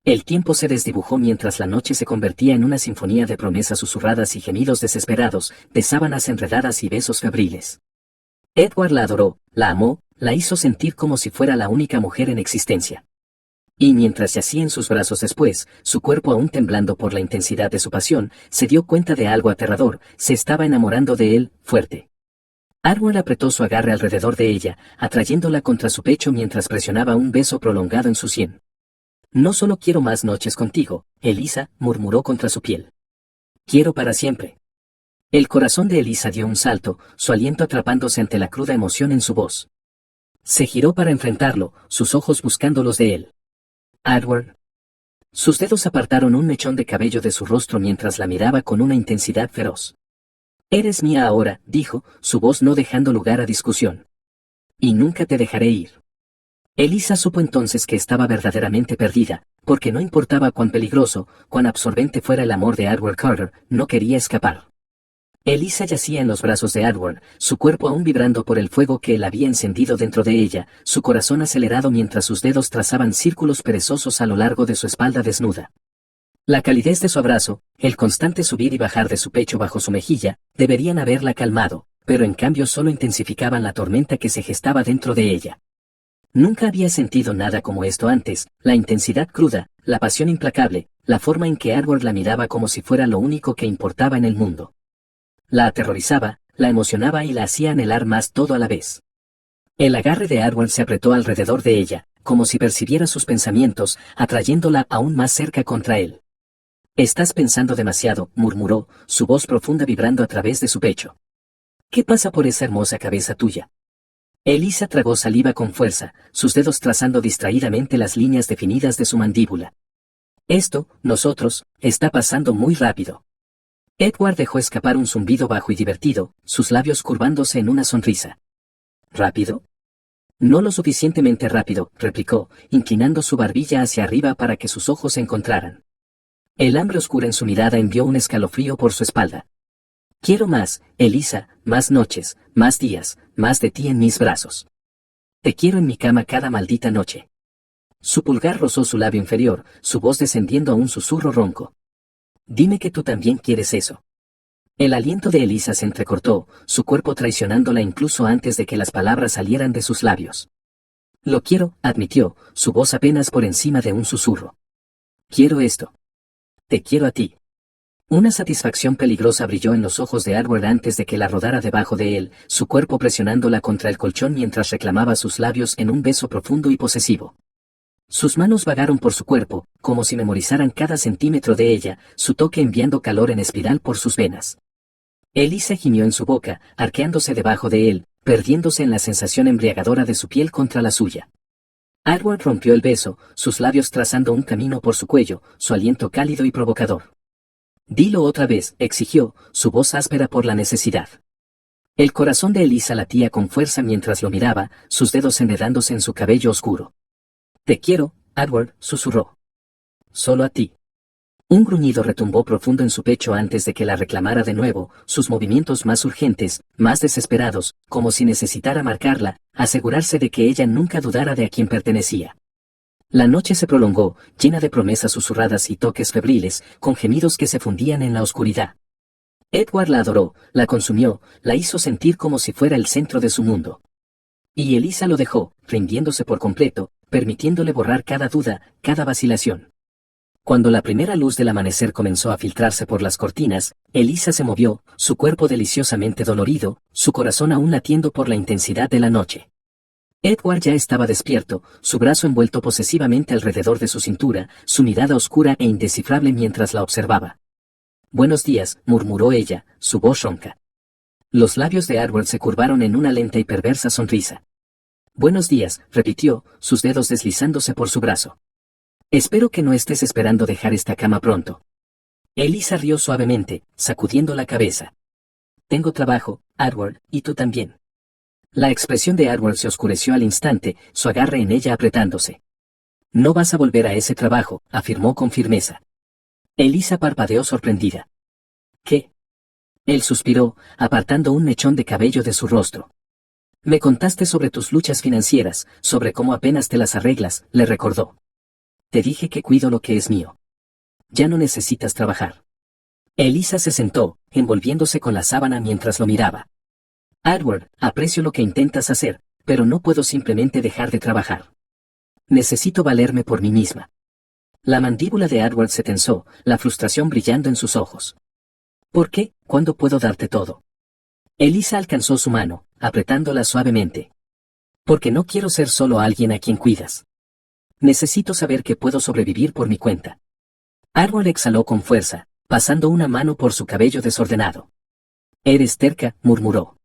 El tiempo se desdibujó mientras la noche se convertía en una sinfonía de promesas susurradas y gemidos desesperados, de sábanas enredadas y besos febriles. Edward la adoró, la amó, la hizo sentir como si fuera la única mujer en existencia. Y mientras yacía en sus brazos después, su cuerpo aún temblando por la intensidad de su pasión, se dio cuenta de algo aterrador, se estaba enamorando de él, fuerte. Edward apretó su agarre alrededor de ella, atrayéndola contra su pecho mientras presionaba un beso prolongado en su sien. «No solo quiero más noches contigo», Elisa murmuró contra su piel. «Quiero para siempre». El corazón de Elisa dio un salto, su aliento atrapándose ante la cruda emoción en su voz. Se giró para enfrentarlo, sus ojos buscando los de él. «Edward». Sus dedos apartaron un mechón de cabello de su rostro mientras la miraba con una intensidad feroz. «Eres mía ahora», dijo, su voz no dejando lugar a discusión. «Y nunca te dejaré ir». Elisa supo entonces que estaba verdaderamente perdida, porque no importaba cuán peligroso, cuán absorbente fuera el amor de Edward Carter, no quería escapar. Elisa yacía en los brazos de Edward, su cuerpo aún vibrando por el fuego que él había encendido dentro de ella, su corazón acelerado mientras sus dedos trazaban círculos perezosos a lo largo de su espalda desnuda. La calidez de su abrazo, el constante subir y bajar de su pecho bajo su mejilla, deberían haberla calmado, pero en cambio solo intensificaban la tormenta que se gestaba dentro de ella. Nunca había sentido nada como esto antes, la intensidad cruda, la pasión implacable, la forma en que Edward la miraba como si fuera lo único que importaba en el mundo. La aterrorizaba, la emocionaba y la hacía anhelar más todo a la vez. El agarre de Edward se apretó alrededor de ella, como si percibiera sus pensamientos, atrayéndola aún más cerca contra él. «Estás pensando demasiado», murmuró, su voz profunda vibrando a través de su pecho. «¿Qué pasa por esa hermosa cabeza tuya?» Elisa tragó saliva con fuerza, sus dedos trazando distraídamente las líneas definidas de su mandíbula. «Nosotros, está pasando muy rápido». Edward dejó escapar un zumbido bajo y divertido, sus labios curvándose en una sonrisa. «¿Rápido?» «No lo suficientemente rápido», replicó, inclinando su barbilla hacia arriba para que sus ojos se encontraran. El hambre oscura en su mirada envió un escalofrío por su espalda. «Quiero más, Elisa, más noches, más días, más de ti en mis brazos. Te quiero en mi cama cada maldita noche». Su pulgar rozó su labio inferior, su voz descendiendo a un susurro ronco. «Dime que tú también quieres eso». El aliento de Elisa se entrecortó, su cuerpo traicionándola incluso antes de que las palabras salieran de sus labios. «Lo quiero», admitió, su voz apenas por encima de un susurro. «Quiero esto. Te quiero a ti». Una satisfacción peligrosa brilló en los ojos de Edward antes de que la rodara debajo de él, su cuerpo presionándola contra el colchón mientras reclamaba sus labios en un beso profundo y posesivo. Sus manos vagaron por su cuerpo, como si memorizaran cada centímetro de ella, su toque enviando calor en espiral por sus venas. Elisa gimió en su boca, arqueándose debajo de él, perdiéndose en la sensación embriagadora de su piel contra la suya. Edward rompió el beso, sus labios trazando un camino por su cuello, su aliento cálido y provocador. «Dilo otra vez», exigió, su voz áspera por la necesidad. El corazón de Elisa latía con fuerza mientras lo miraba, sus dedos enredándose en su cabello oscuro. «Te quiero», Edward susurró. «Solo a ti». Un gruñido retumbó profundo en su pecho antes de que la reclamara de nuevo, sus movimientos más urgentes, más desesperados, como si necesitara marcarla, asegurarse de que ella nunca dudara de a quién pertenecía. La noche se prolongó, llena de promesas susurradas y toques febriles, con gemidos que se fundían en la oscuridad. Edward la adoró, la consumió, la hizo sentir como si fuera el centro de su mundo. Y Elisa lo dejó, rindiéndose por completo, permitiéndole borrar cada duda, cada vacilación. Cuando la primera luz del amanecer comenzó a filtrarse por las cortinas, Elisa se movió, su cuerpo deliciosamente dolorido, su corazón aún latiendo por la intensidad de la noche. Edward ya estaba despierto, su brazo envuelto posesivamente alrededor de su cintura, su mirada oscura e indescifrable mientras la observaba. «Buenos días», murmuró ella, su voz ronca. Los labios de Edward se curvaron en una lenta y perversa sonrisa. «Buenos días», repitió, sus dedos deslizándose por su brazo. «Espero que no estés esperando dejar esta cama pronto». Elisa rió suavemente, sacudiendo la cabeza. «Tengo trabajo, Edward, y tú también». La expresión de Edward se oscureció al instante, su agarre en ella apretándose. «No vas a volver a ese trabajo», afirmó con firmeza. Elisa parpadeó sorprendida. «¿Qué?». Él suspiró, apartando un mechón de cabello de su rostro. «Me contaste sobre tus luchas financieras, sobre cómo apenas te las arreglas», le recordó. «Te dije que cuido lo que es mío. Ya no necesitas trabajar». Elisa se sentó, envolviéndose con la sábana mientras lo miraba. «Edward, aprecio lo que intentas hacer, pero no puedo simplemente dejar de trabajar. Necesito valerme por mí misma». La mandíbula de Edward se tensó, la frustración brillando en sus ojos. «¿Por qué? ¿Cuándo puedo darte todo?». Elisa alcanzó su mano, apretándola suavemente. «Porque no quiero ser solo alguien a quien cuidas. Necesito saber que puedo sobrevivir por mi cuenta». Edward exhaló con fuerza, pasando una mano por su cabello desordenado. «Eres terca», murmuró.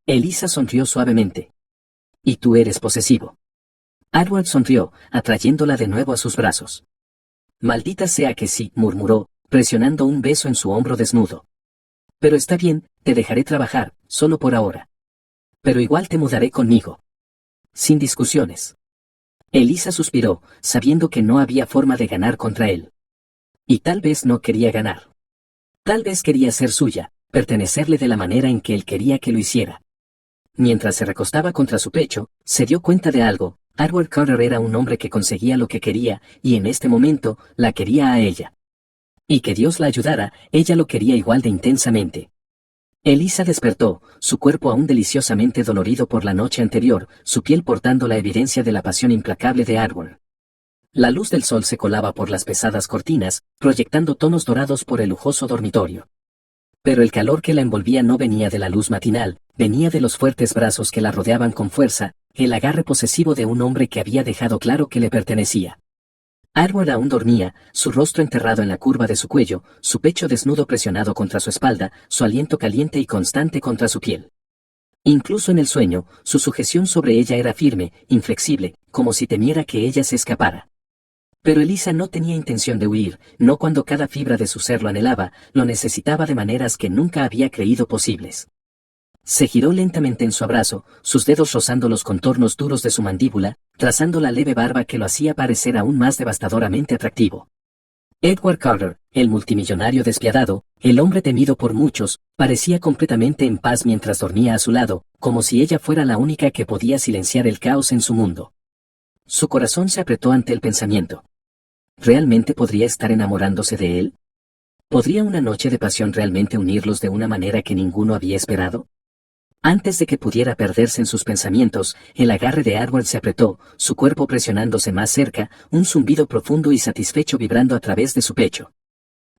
Elisa sonrió suavemente. «Y tú eres posesivo». Edward sonrió, atrayéndola de nuevo a sus brazos. «Maldita sea que sí», murmuró, presionando un beso en su hombro desnudo. «Pero está bien, te dejaré trabajar, solo por ahora. Pero igual te mudaré conmigo. Sin discusiones». Elisa suspiró, sabiendo que no había forma de ganar contra él. Y tal vez no quería ganar. Tal vez quería ser suya, pertenecerle de la manera en que él quería que lo hiciera. Mientras se recostaba contra su pecho, se dio cuenta de algo. Edward Carter era un hombre que conseguía lo que quería, y en este momento, la quería a ella. Y que Dios la ayudara, ella lo quería igual de intensamente. Elisa despertó, su cuerpo aún deliciosamente dolorido por la noche anterior, su piel portando la evidencia de la pasión implacable de Edward. La luz del sol se colaba por las pesadas cortinas, proyectando tonos dorados por el lujoso dormitorio. Pero el calor que la envolvía no venía de la luz matinal, venía de los fuertes brazos que la rodeaban con fuerza, el agarre posesivo de un hombre que había dejado claro que le pertenecía. Edward aún dormía, su rostro enterrado en la curva de su cuello, su pecho desnudo presionado contra su espalda, su aliento caliente y constante contra su piel. Incluso en el sueño, su sujeción sobre ella era firme, inflexible, como si temiera que ella se escapara. Pero Elisa no tenía intención de huir, no cuando cada fibra de su ser lo anhelaba, lo necesitaba de maneras que nunca había creído posibles. Se giró lentamente en su abrazo, sus dedos rozando los contornos duros de su mandíbula, trazando la leve barba que lo hacía parecer aún más devastadoramente atractivo. Edward Carter, el multimillonario despiadado, el hombre temido por muchos, parecía completamente en paz mientras dormía a su lado, como si ella fuera la única que podía silenciar el caos en su mundo. Su corazón se apretó ante el pensamiento. ¿Realmente podría estar enamorándose de él? ¿Podría una noche de pasión realmente unirlos de una manera que ninguno había esperado? Antes de que pudiera perderse en sus pensamientos, el agarre de Edward se apretó, su cuerpo presionándose más cerca, un zumbido profundo y satisfecho vibrando a través de su pecho.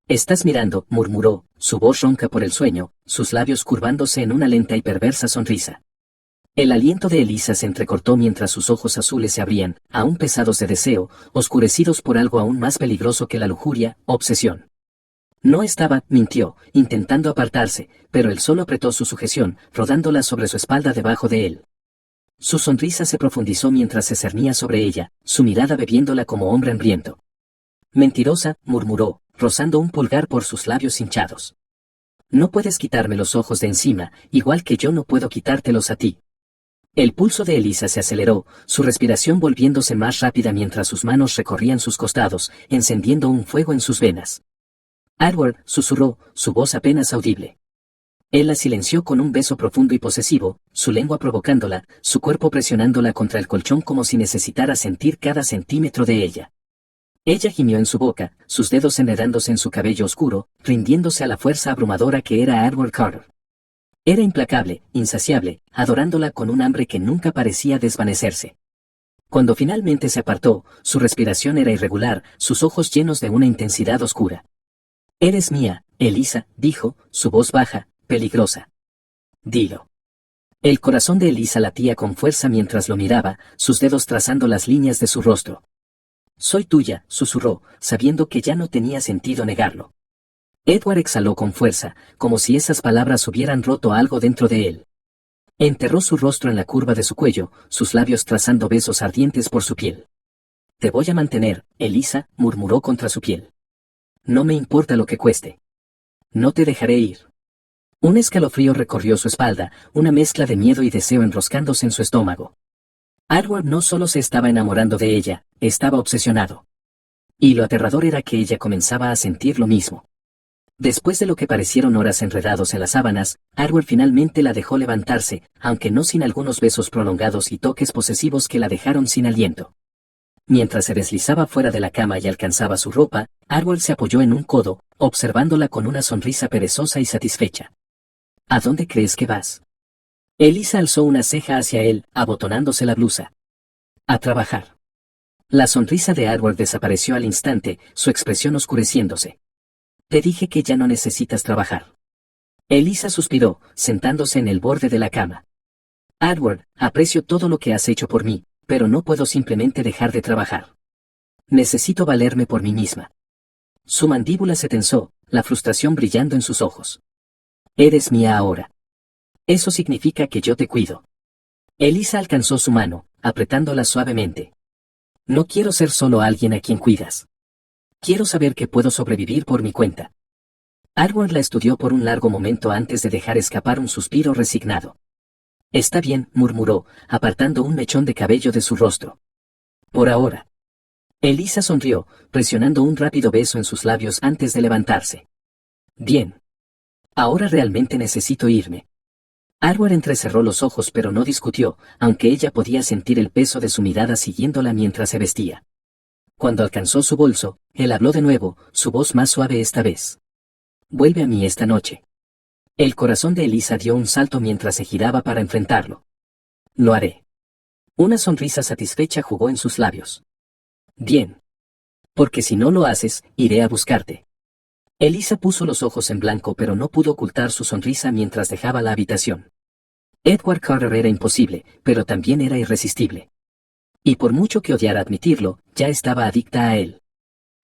«Estás mirando», murmuró, su voz ronca por el sueño, sus labios curvándose en una lenta y perversa sonrisa. El aliento de Elisa se entrecortó mientras sus ojos azules se abrían, aún pesados de deseo, oscurecidos por algo aún más peligroso que la lujuria, obsesión. No estaba, mintió, intentando apartarse, pero él solo apretó su sujeción, rodándola sobre su espalda debajo de él. Su sonrisa se profundizó mientras se cernía sobre ella, su mirada bebiéndola como hombre hambriento. «Mentirosa», murmuró, rozando un pulgar por sus labios hinchados. «No puedes quitarme los ojos de encima, igual que yo no puedo quitártelos a ti». El pulso de Elisa se aceleró, su respiración volviéndose más rápida mientras sus manos recorrían sus costados, encendiendo un fuego en sus venas. Edward, susurró, su voz apenas audible. Él la silenció con un beso profundo y posesivo, su lengua provocándola, su cuerpo presionándola contra el colchón como si necesitara sentir cada centímetro de ella. Ella gimió en su boca, sus dedos enredándose en su cabello oscuro, rindiéndose a la fuerza abrumadora que era Edward Carter. Era implacable, insaciable, adorándola con un hambre que nunca parecía desvanecerse. Cuando finalmente se apartó, su respiración era irregular, sus ojos llenos de una intensidad oscura. «Eres mía, Elisa», dijo, su voz baja, peligrosa. «Dilo». El corazón de Elisa latía con fuerza mientras lo miraba, sus dedos trazando las líneas de su rostro. «Soy tuya», susurró, sabiendo que ya no tenía sentido negarlo. Edward exhaló con fuerza, como si esas palabras hubieran roto algo dentro de él. Enterró su rostro en la curva de su cuello, sus labios trazando besos ardientes por su piel. «Te voy a mantener, Elisa», murmuró contra su piel. «No me importa lo que cueste. No te dejaré ir». Un escalofrío recorrió su espalda, una mezcla de miedo y deseo enroscándose en su estómago. Edward no solo se estaba enamorando de ella, estaba obsesionado. Y lo aterrador era que ella comenzaba a sentir lo mismo. Después de lo que parecieron horas enredados en las sábanas, Edward finalmente la dejó levantarse, aunque no sin algunos besos prolongados y toques posesivos que la dejaron sin aliento. Mientras se deslizaba fuera de la cama y alcanzaba su ropa, Edward se apoyó en un codo, observándola con una sonrisa perezosa y satisfecha. «¿A dónde crees que vas?» Elisa alzó una ceja hacia él, abotonándose la blusa. «A trabajar». La sonrisa de Edward desapareció al instante, su expresión oscureciéndose. «Te dije que ya no necesitas trabajar». Elisa suspiró, sentándose en el borde de la cama. «Edward, aprecio todo lo que has hecho por mí, pero no puedo simplemente dejar de trabajar. Necesito valerme por mí misma». Su mandíbula se tensó, la frustración brillando en sus ojos. «Eres mía ahora. Eso significa que yo te cuido». Elisa alcanzó su mano, apretándola suavemente. «No quiero ser solo alguien a quien cuidas. Quiero saber que puedo sobrevivir por mi cuenta». Edward la estudió por un largo momento antes de dejar escapar un suspiro resignado. «Está bien», murmuró, apartando un mechón de cabello de su rostro. «Por ahora». Elisa sonrió, presionando un rápido beso en sus labios antes de levantarse. «Bien. Ahora realmente necesito irme». Edward entrecerró los ojos pero no discutió, aunque ella podía sentir el peso de su mirada siguiéndola mientras se vestía. Cuando alcanzó su bolso, él habló de nuevo, su voz más suave esta vez. «Vuelve a mí esta noche». El corazón de Elisa dio un salto mientras se giraba para enfrentarlo. «Lo haré». Una sonrisa satisfecha jugó en sus labios. «Bien. Porque si no lo haces, iré a buscarte». Elisa puso los ojos en blanco pero no pudo ocultar su sonrisa mientras dejaba la habitación. Edward Carter era imposible, pero también era irresistible. Y por mucho que odiara admitirlo, ya estaba adicta a él.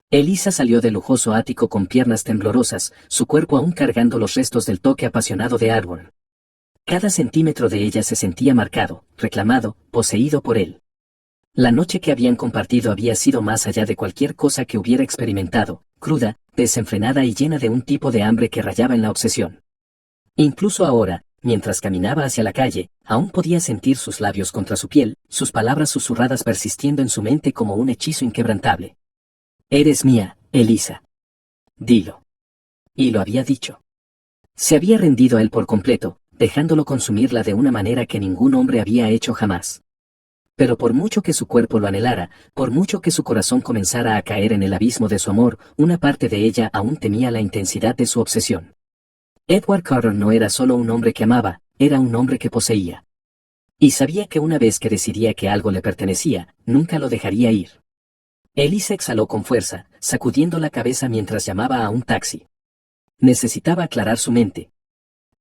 Elisa salió del lujoso ático con piernas temblorosas, su cuerpo aún cargando los restos del toque apasionado de Edward. Cada centímetro de ella se sentía marcado, reclamado, poseído por él. La noche que habían compartido había sido más allá de cualquier cosa que hubiera experimentado, cruda, desenfrenada y llena de un tipo de hambre que rayaba en la obsesión. Incluso ahora, mientras caminaba hacia la calle, aún podía sentir sus labios contra su piel, sus palabras susurradas persistiendo en su mente como un hechizo inquebrantable. «Eres mía, Elisa. Dilo». Y lo había dicho. Se había rendido a él por completo, dejándolo consumirla de una manera que ningún hombre había hecho jamás. Pero por mucho que su cuerpo lo anhelara, por mucho que su corazón comenzara a caer en el abismo de su amor, una parte de ella aún temía la intensidad de su obsesión. Edward Carter no era solo un hombre que amaba, era un hombre que poseía. Y sabía que una vez que decidía que algo le pertenecía, nunca lo dejaría ir. Elisa exhaló con fuerza, sacudiendo la cabeza mientras llamaba a un taxi. Necesitaba aclarar su mente.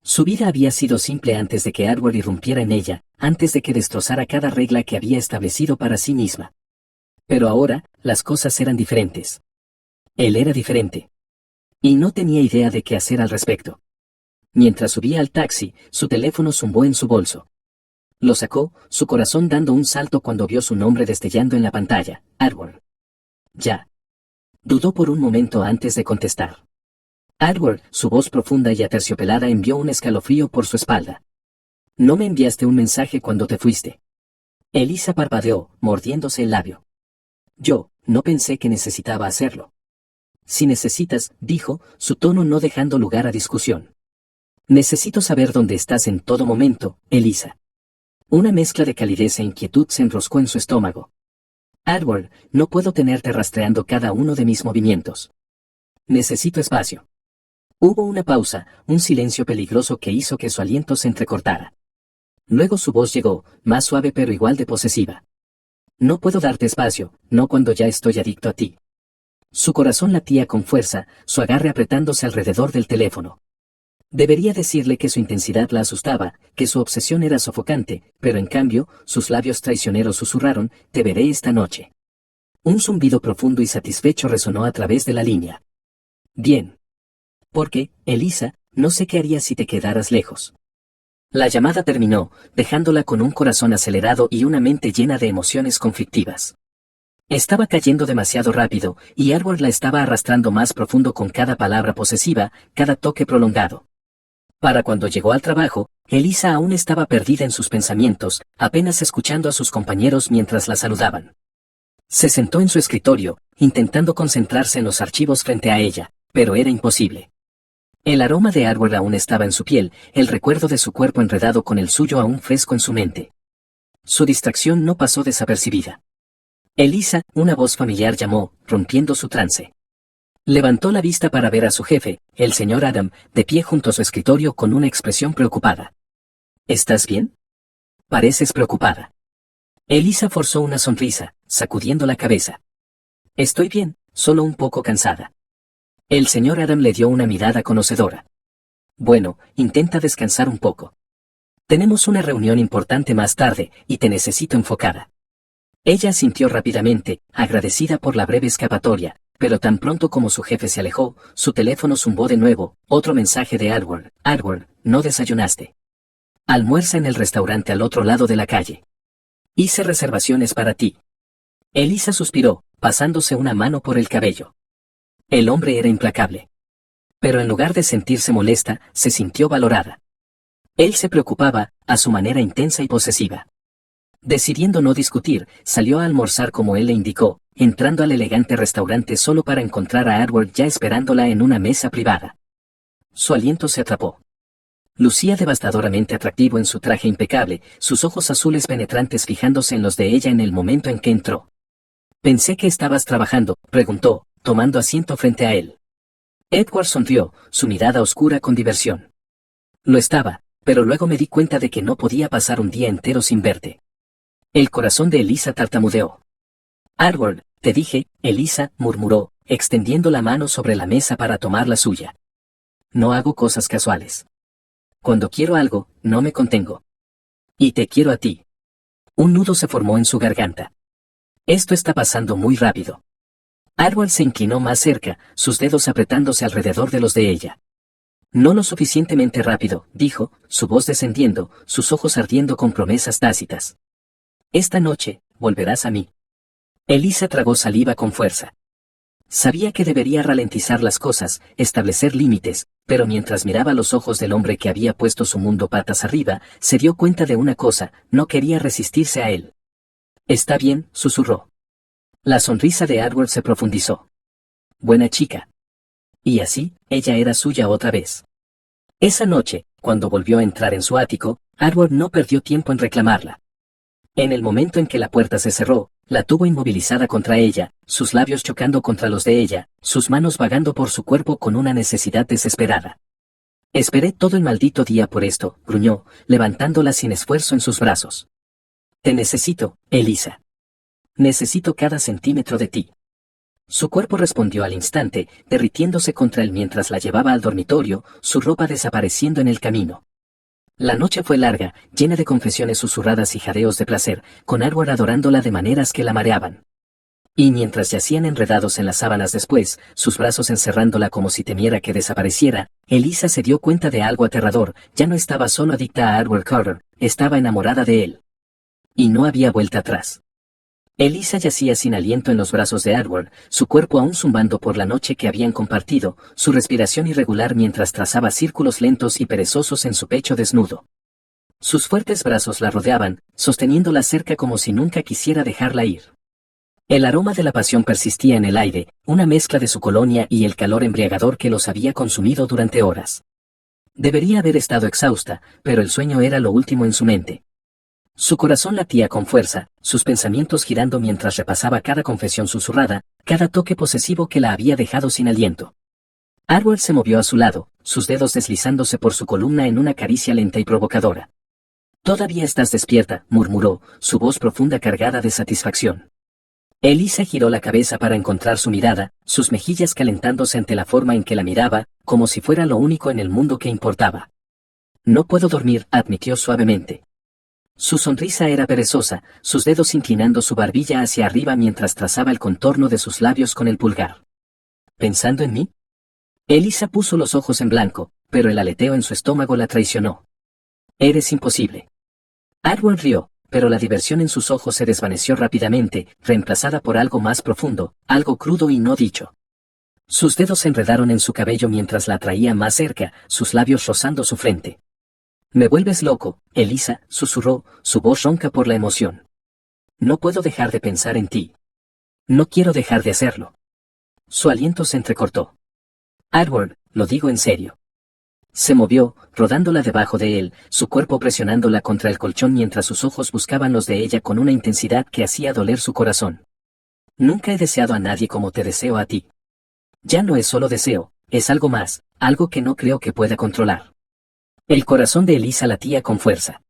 Su vida había sido simple antes de que Edward irrumpiera en ella, antes de que destrozara cada regla que había establecido para sí misma. Pero ahora, las cosas eran diferentes. Él era diferente. Y no tenía idea de qué hacer al respecto. Mientras subía al taxi, su teléfono zumbó en su bolso. Lo sacó, su corazón dando un salto cuando vio su nombre destellando en la pantalla, Edward. «Ya». Dudó por un momento antes de contestar. Edward, su voz profunda y aterciopelada envió un escalofrío por su espalda. «No me enviaste un mensaje cuando te fuiste». Elisa parpadeó, mordiéndose el labio. «Yo, no pensé que necesitaba hacerlo». Si necesitas, dijo, su tono no dejando lugar a discusión. Necesito saber dónde estás en todo momento, Elisa. Una mezcla de calidez e inquietud se enroscó en su estómago. Edward, no puedo tenerte rastreando cada uno de mis movimientos. Necesito espacio. Hubo una pausa, un silencio peligroso que hizo que su aliento se entrecortara. Luego su voz llegó, más suave pero igual de posesiva. No puedo darte espacio, no cuando ya estoy adicto a ti. Su corazón latía con fuerza, su agarre apretándose alrededor del teléfono. Debería decirle que su intensidad la asustaba, que su obsesión era sofocante, pero en cambio, sus labios traicioneros susurraron, te veré esta noche. Un zumbido profundo y satisfecho resonó a través de la línea. Bien. Porque, Elisa, no sé qué harías si te quedaras lejos. La llamada terminó, dejándola con un corazón acelerado y una mente llena de emociones conflictivas. Estaba cayendo demasiado rápido, y Edward la estaba arrastrando más profundo con cada palabra posesiva, cada toque prolongado. Para cuando llegó al trabajo, Elisa aún estaba perdida en sus pensamientos, apenas escuchando a sus compañeros mientras la saludaban. Se sentó en su escritorio, intentando concentrarse en los archivos frente a ella, pero era imposible. El aroma de Edward aún estaba en su piel, el recuerdo de su cuerpo enredado con el suyo aún fresco en su mente. Su distracción no pasó desapercibida. Elisa, una voz familiar llamó, rompiendo su trance. Levantó la vista para ver a su jefe, el señor Adam, de pie junto a su escritorio con una expresión preocupada. ¿Estás bien? Pareces preocupada. Elisa forzó una sonrisa, sacudiendo la cabeza. Estoy bien, solo un poco cansada. El señor Adam le dio una mirada conocedora. Bueno, intenta descansar un poco. Tenemos una reunión importante más tarde, y te necesito enfocada. Ella asintió rápidamente, agradecida por la breve escapatoria, pero tan pronto como su jefe se alejó, su teléfono zumbó de nuevo, otro mensaje de Edward. Edward, no desayunaste. Almuerza en el restaurante al otro lado de la calle. Hice reservaciones para ti. Elisa suspiró, pasándose una mano por el cabello. El hombre era implacable. Pero en lugar de sentirse molesta, se sintió valorada. Él se preocupaba, a su manera intensa y posesiva. Decidiendo no discutir, salió a almorzar como él le indicó, entrando al elegante restaurante solo para encontrar a Edward ya esperándola en una mesa privada. Su aliento se atrapó. Lucía devastadoramente atractivo en su traje impecable, sus ojos azules penetrantes fijándose en los de ella en el momento en que entró. Pensé que estabas trabajando, preguntó, tomando asiento frente a él. Edward sonrió, su mirada oscura con diversión. Lo estaba, pero luego me di cuenta de que no podía pasar un día entero sin verte. El corazón de Elisa tartamudeó. Edward, te dije, Elisa, murmuró, extendiendo la mano sobre la mesa para tomar la suya. No hago cosas casuales. Cuando quiero algo, no me contengo. Y te quiero a ti. Un nudo se formó en su garganta. Esto está pasando muy rápido. Edward se inclinó más cerca, sus dedos apretándose alrededor de los de ella. No lo suficientemente rápido, dijo, su voz descendiendo, sus ojos ardiendo con promesas tácitas. Esta noche, volverás a mí. Elisa tragó saliva con fuerza. Sabía que debería ralentizar las cosas, establecer límites, pero mientras miraba los ojos del hombre que había puesto su mundo patas arriba, se dio cuenta de una cosa, no quería resistirse a él. Está bien, susurró. La sonrisa de Edward se profundizó. Buena chica. Y así, ella era suya otra vez. Esa noche, cuando volvió a entrar en su ático, Edward no perdió tiempo en reclamarla. En el momento en que la puerta se cerró, la tuvo inmovilizada contra ella, sus labios chocando contra los de ella, sus manos vagando por su cuerpo con una necesidad desesperada. Esperé todo el maldito día por esto, gruñó, levantándola sin esfuerzo en sus brazos. Te necesito, Elisa. Necesito cada centímetro de ti. Su cuerpo respondió al instante, derritiéndose contra él mientras la llevaba al dormitorio, su ropa desapareciendo en el camino. La noche fue larga, llena de confesiones susurradas y jadeos de placer, con Edward adorándola de maneras que la mareaban. Y mientras yacían enredados en las sábanas después, sus brazos encerrándola como si temiera que desapareciera, Elisa se dio cuenta de algo aterrador, ya no estaba solo adicta a Edward Carter, estaba enamorada de él. Y no había vuelta atrás. Elisa yacía sin aliento en los brazos de Edward, su cuerpo aún zumbando por la noche que habían compartido, su respiración irregular mientras trazaba círculos lentos y perezosos en su pecho desnudo. Sus fuertes brazos la rodeaban, sosteniéndola cerca como si nunca quisiera dejarla ir. El aroma de la pasión persistía en el aire, una mezcla de su colonia y el calor embriagador que los había consumido durante horas. Debería haber estado exhausta, pero el sueño era lo último en su mente. Su corazón latía con fuerza, sus pensamientos girando mientras repasaba cada confesión susurrada, cada toque posesivo que la había dejado sin aliento. Arwell se movió a su lado, sus dedos deslizándose por su columna en una caricia lenta y provocadora. «Todavía estás despierta», murmuró, su voz profunda cargada de satisfacción. Elisa giró la cabeza para encontrar su mirada, sus mejillas calentándose ante la forma en que la miraba, como si fuera lo único en el mundo que importaba. «No puedo dormir», admitió suavemente. Su sonrisa era perezosa, sus dedos inclinando su barbilla hacia arriba mientras trazaba el contorno de sus labios con el pulgar. «¿Pensando en mí?» Elisa puso los ojos en blanco, pero el aleteo en su estómago la traicionó. «Eres imposible». Arwell rió, pero la diversión en sus ojos se desvaneció rápidamente, reemplazada por algo más profundo, algo crudo y no dicho. Sus dedos se enredaron en su cabello mientras la atraía más cerca, sus labios rozando su frente. «Me vuelves loco, Elisa», susurró, su voz ronca por la emoción. «No puedo dejar de pensar en ti. No quiero dejar de hacerlo». Su aliento se entrecortó. «Arwell, lo digo en serio». Se movió, rodándola debajo de él, su cuerpo presionándola contra el colchón mientras sus ojos buscaban los de ella con una intensidad que hacía doler su corazón. «Nunca he deseado a nadie como te deseo a ti. Ya no es solo deseo, es algo más, algo que no creo que pueda controlar». El corazón de Elisa latía con fuerza.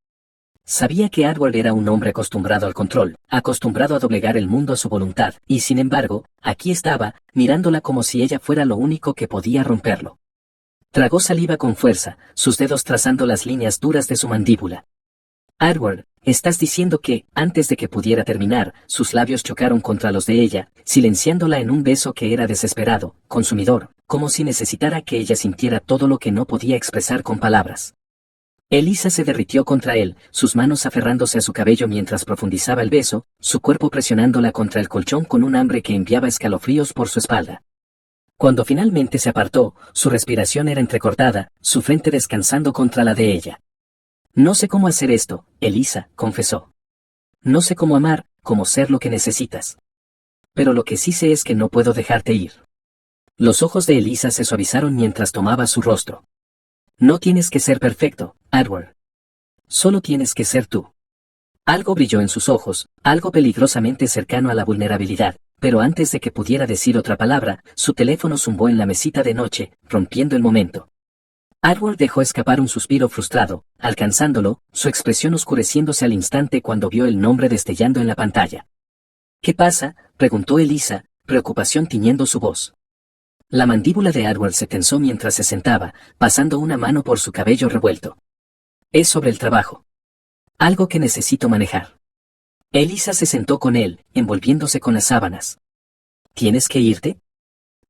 Sabía que Arwell era un hombre acostumbrado al control, acostumbrado a doblegar el mundo a su voluntad, y sin embargo, aquí estaba, mirándola como si ella fuera lo único que podía romperlo. Tragó saliva con fuerza, sus dedos trazando las líneas duras de su mandíbula. «Arwell, estás diciendo que», antes de que pudiera terminar, sus labios chocaron contra los de ella, silenciándola en un beso que era desesperado, consumidor, como si necesitara que ella sintiera todo lo que no podía expresar con palabras. Elisa se derritió contra él, sus manos aferrándose a su cabello mientras profundizaba el beso, su cuerpo presionándola contra el colchón con un hambre que enviaba escalofríos por su espalda. Cuando finalmente se apartó, su respiración era entrecortada, su frente descansando contra la de ella. «No sé cómo hacer esto», Elisa, confesó. «No sé cómo amar, cómo ser lo que necesitas. Pero lo que sí sé es que no puedo dejarte ir». Los ojos de Elisa se suavizaron mientras tomaba su rostro. «No tienes que ser perfecto, Arwell. Solo tienes que ser tú». Algo brilló en sus ojos, algo peligrosamente cercano a la vulnerabilidad, pero antes de que pudiera decir otra palabra, su teléfono zumbó en la mesita de noche, rompiendo el momento. Arwell dejó escapar un suspiro frustrado, alcanzándolo, su expresión oscureciéndose al instante cuando vio el nombre destellando en la pantalla. «¿Qué pasa?», preguntó Elisa, preocupación tiñendo su voz. La mandíbula de Arwell se tensó mientras se sentaba, pasando una mano por su cabello revuelto. «Es sobre el trabajo. Algo que necesito manejar». Elisa se sentó con él, envolviéndose con las sábanas. «¿Tienes que irte?».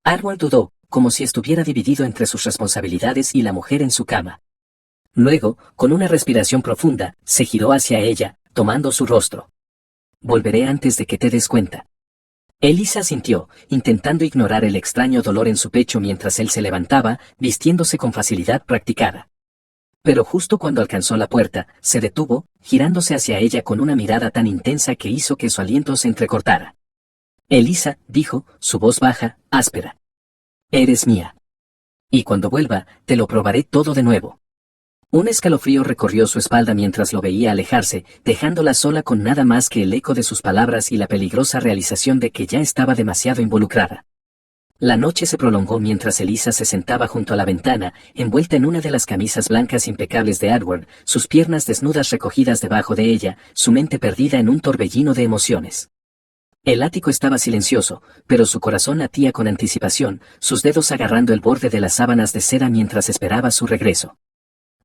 Arwell dudó, como si estuviera dividido entre sus responsabilidades y la mujer en su cama. Luego, con una respiración profunda, se giró hacia ella, tomando su rostro. «Volveré antes de que te des cuenta». Elisa sintió, intentando ignorar el extraño dolor en su pecho mientras él se levantaba, vistiéndose con facilidad practicada. Pero justo cuando alcanzó la puerta, se detuvo, girándose hacia ella con una mirada tan intensa que hizo que su aliento se entrecortara. «Elisa», dijo, su voz baja, áspera. «Eres mía. Y cuando vuelva, te lo probaré todo de nuevo». Un escalofrío recorrió su espalda mientras lo veía alejarse, dejándola sola con nada más que el eco de sus palabras y la peligrosa realización de que ya estaba demasiado involucrada. La noche se prolongó mientras Elisa se sentaba junto a la ventana, envuelta en una de las camisas blancas impecables de Arwell, sus piernas desnudas recogidas debajo de ella, su mente perdida en un torbellino de emociones. El ático estaba silencioso, pero su corazón latía con anticipación, sus dedos agarrando el borde de las sábanas de seda mientras esperaba su regreso.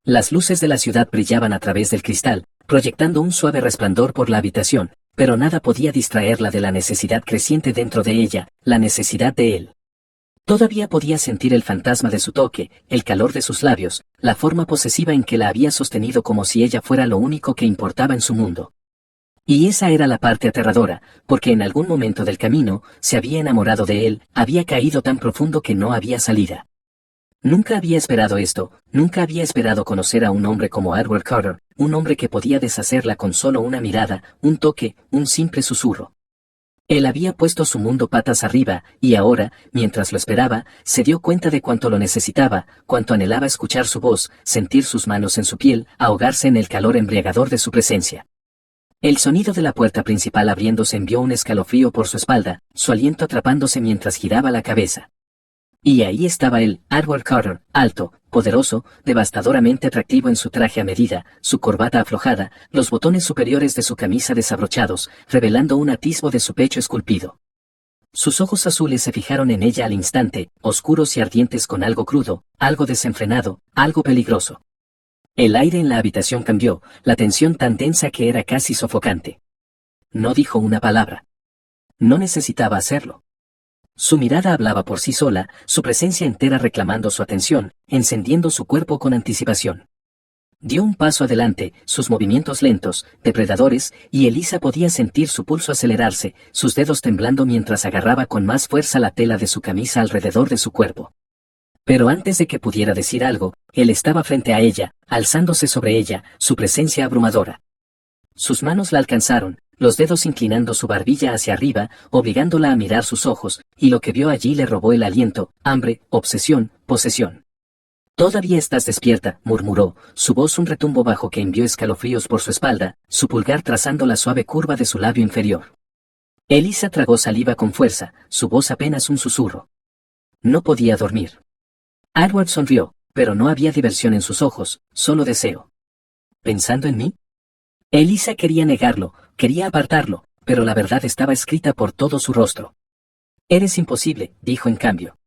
Las luces de la ciudad brillaban a través del cristal, proyectando un suave resplandor por la habitación, pero nada podía distraerla de la necesidad creciente dentro de ella, la necesidad de él. Todavía podía sentir el fantasma de su toque, el calor de sus labios, la forma posesiva en que la había sostenido como si ella fuera lo único que importaba en su mundo. Y esa era la parte aterradora, porque en algún momento del camino, se había enamorado de él, había caído tan profundo que no había salida. Nunca había esperado esto, nunca había esperado conocer a un hombre como Arwell Carter, un hombre que podía deshacerla con solo una mirada, un toque, un simple susurro. Él había puesto su mundo patas arriba, y ahora, mientras lo esperaba, se dio cuenta de cuánto lo necesitaba, cuánto anhelaba escuchar su voz, sentir sus manos en su piel, ahogarse en el calor embriagador de su presencia. El sonido de la puerta principal abriéndose envió un escalofrío por su espalda, su aliento atrapándose mientras giraba la cabeza. Y ahí estaba él, Edward Carter, alto, poderoso, devastadoramente atractivo en su traje a medida, su corbata aflojada, los botones superiores de su camisa desabrochados, revelando un atisbo de su pecho esculpido. Sus ojos azules se fijaron en ella al instante, oscuros y ardientes con algo crudo, algo desenfrenado, algo peligroso. El aire en la habitación cambió, la tensión tan densa que era casi sofocante. No dijo una palabra. No necesitaba hacerlo. Su mirada hablaba por sí sola, su presencia entera reclamando su atención, encendiendo su cuerpo con anticipación. Dio un paso adelante, sus movimientos lentos, depredadores, y Elisa podía sentir su pulso acelerarse, sus dedos temblando mientras agarraba con más fuerza la tela de su camisa alrededor de su cuerpo. Pero antes de que pudiera decir algo, él estaba frente a ella, alzándose sobre ella, su presencia abrumadora. Sus manos la alcanzaron, los dedos inclinando su barbilla hacia arriba, obligándola a mirar sus ojos, y lo que vio allí le robó el aliento, hambre, obsesión, posesión. «Todavía estás despierta», murmuró, su voz un retumbo bajo que envió escalofríos por su espalda, su pulgar trazando la suave curva de su labio inferior. Elisa tragó saliva con fuerza, su voz apenas un susurro. No podía dormir. Edward sonrió, pero no había diversión en sus ojos, solo deseo. ¿Pensando en mí? Elisa quería negarlo, quería apartarlo, pero la verdad estaba escrita por todo su rostro. «Eres imposible», dijo en cambio.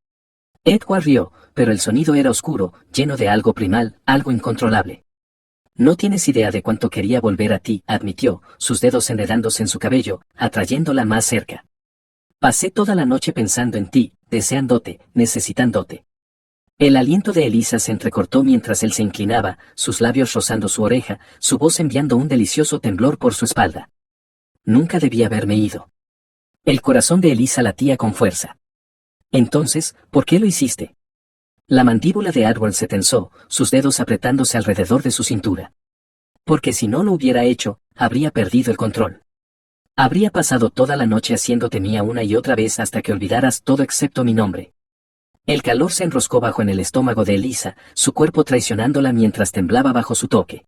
Edward rió, pero el sonido era oscuro, lleno de algo primal, algo incontrolable. «No tienes idea de cuánto quería volver a ti», admitió, sus dedos enredándose en su cabello, atrayéndola más cerca. «Pasé toda la noche pensando en ti, deseándote, necesitándote». El aliento de Elisa se entrecortó mientras él se inclinaba, sus labios rozando su oreja, su voz enviando un delicioso temblor por su espalda. Nunca debía haberme ido. El corazón de Elisa latía con fuerza. Entonces, ¿por qué lo hiciste? La mandíbula de Edward se tensó, sus dedos apretándose alrededor de su cintura. Porque si no lo hubiera hecho, habría perdido el control. Habría pasado toda la noche haciéndote mía una y otra vez hasta que olvidaras todo excepto mi nombre. El calor se enroscó bajo en el estómago de Elisa, su cuerpo traicionándola mientras temblaba bajo su toque.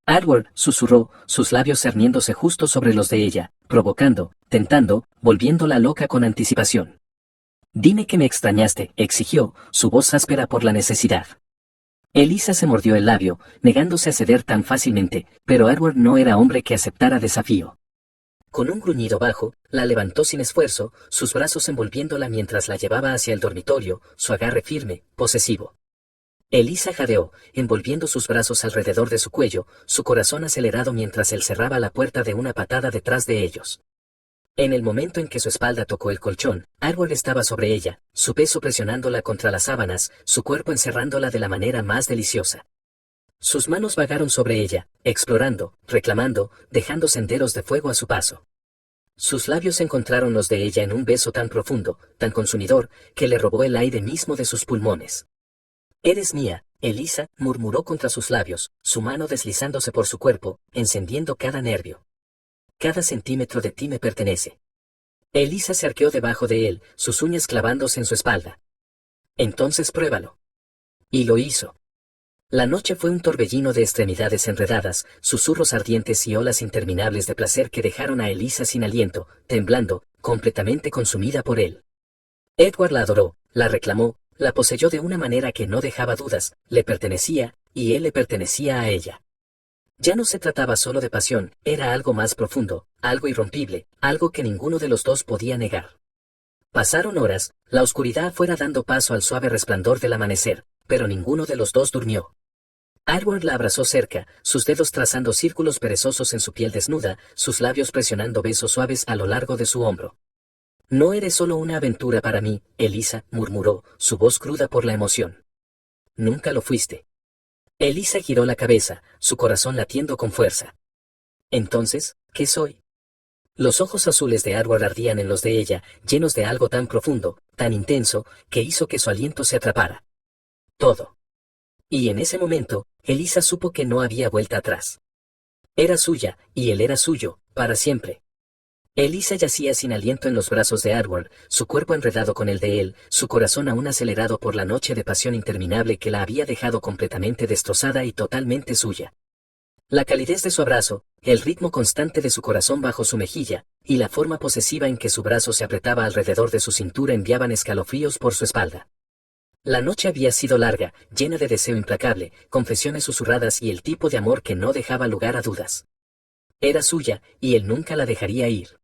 Edward, susurró, sus labios cerniéndose justo sobre los de ella, provocando, tentando, volviéndola loca con anticipación. «Dime que me extrañaste», exigió, su voz áspera por la necesidad. Elisa se mordió el labio, negándose a ceder tan fácilmente, pero Edward no era hombre que aceptara desafío. Con un gruñido bajo, la levantó sin esfuerzo, sus brazos envolviéndola mientras la llevaba hacia el dormitorio, su agarre firme, posesivo. Elisa jadeó, envolviendo sus brazos alrededor de su cuello, su corazón acelerado mientras él cerraba la puerta de una patada detrás de ellos. En el momento en que su espalda tocó el colchón, Edward estaba sobre ella, su peso presionándola contra las sábanas, su cuerpo encerrándola de la manera más deliciosa. Sus manos vagaron sobre ella, explorando, reclamando, dejando senderos de fuego a su paso. Sus labios encontraron los de ella en un beso tan profundo, tan consumidor, que le robó el aire mismo de sus pulmones. «Eres mía», Elisa, murmuró contra sus labios, su mano deslizándose por su cuerpo, encendiendo cada nervio. «Cada centímetro de ti me pertenece». Elisa se arqueó debajo de él, sus uñas clavándose en su espalda. «Entonces pruébalo». Y lo hizo. La noche fue un torbellino de extremidades enredadas, susurros ardientes y olas interminables de placer que dejaron a Elisa sin aliento, temblando, completamente consumida por él. Edward la adoró, la reclamó, la poseyó de una manera que no dejaba dudas, le pertenecía, y él le pertenecía a ella. Ya no se trataba solo de pasión, era algo más profundo, algo irrompible, algo que ninguno de los dos podía negar. Pasaron horas, la oscuridad fuera dando paso al suave resplandor del amanecer, pero ninguno de los dos durmió. Edward la abrazó cerca, sus dedos trazando círculos perezosos en su piel desnuda, sus labios presionando besos suaves a lo largo de su hombro. «No eres solo una aventura para mí», Elisa, murmuró, su voz cruda por la emoción. «Nunca lo fuiste». Elisa giró la cabeza, su corazón latiendo con fuerza. «Entonces, ¿qué soy?» Los ojos azules de Edward ardían en los de ella, llenos de algo tan profundo, tan intenso, que hizo que su aliento se atrapara. Todo. Y en ese momento, Elisa supo que no había vuelta atrás. Era suya, y él era suyo, para siempre. Elisa yacía sin aliento en los brazos de Edward, su cuerpo enredado con el de él, su corazón aún acelerado por la noche de pasión interminable que la había dejado completamente destrozada y totalmente suya. La calidez de su abrazo, el ritmo constante de su corazón bajo su mejilla, y la forma posesiva en que su brazo se apretaba alrededor de su cintura enviaban escalofríos por su espalda. La noche había sido larga, llena de deseo implacable, confesiones susurradas y el tipo de amor que no dejaba lugar a dudas. Era suya, y él nunca la dejaría ir.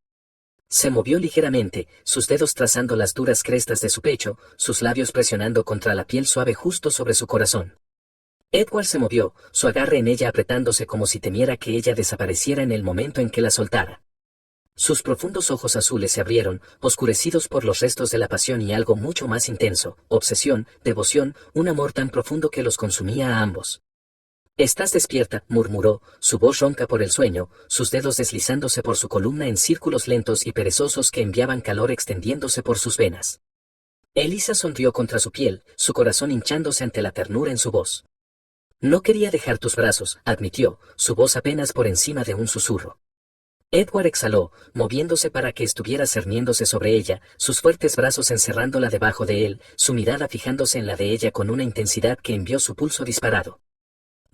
Se movió ligeramente, sus dedos trazando las duras crestas de su pecho, sus labios presionando contra la piel suave justo sobre su corazón. Edward se movió, su agarre en ella apretándose como si temiera que ella desapareciera en el momento en que la soltara. Sus profundos ojos azules se abrieron, oscurecidos por los restos de la pasión y algo mucho más intenso, obsesión, devoción, un amor tan profundo que los consumía a ambos. «Estás despierta», murmuró, su voz ronca por el sueño, sus dedos deslizándose por su columna en círculos lentos y perezosos que enviaban calor extendiéndose por sus venas. Elisa sonrió contra su piel, su corazón hinchándose ante la ternura en su voz. «No quería dejar tus brazos», admitió, su voz apenas por encima de un susurro. Edward exhaló, moviéndose para que estuviera cerniéndose sobre ella, sus fuertes brazos encerrándola debajo de él, su mirada fijándose en la de ella con una intensidad que envió su pulso disparado.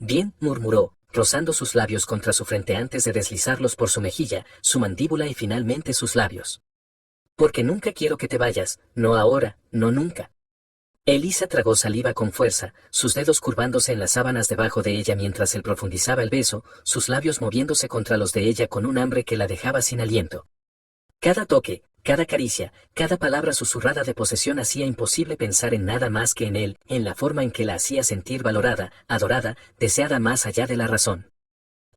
«Bien», murmuró, rozando sus labios contra su frente antes de deslizarlos por su mejilla, su mandíbula y finalmente sus labios. «Porque nunca quiero que te vayas, no ahora, no nunca». Elisa tragó saliva con fuerza, sus dedos curvándose en las sábanas debajo de ella mientras él profundizaba el beso, sus labios moviéndose contra los de ella con un hambre que la dejaba sin aliento. Cada toque, cada caricia, cada palabra susurrada de posesión hacía imposible pensar en nada más que en él, en la forma en que la hacía sentir valorada, adorada, deseada más allá de la razón.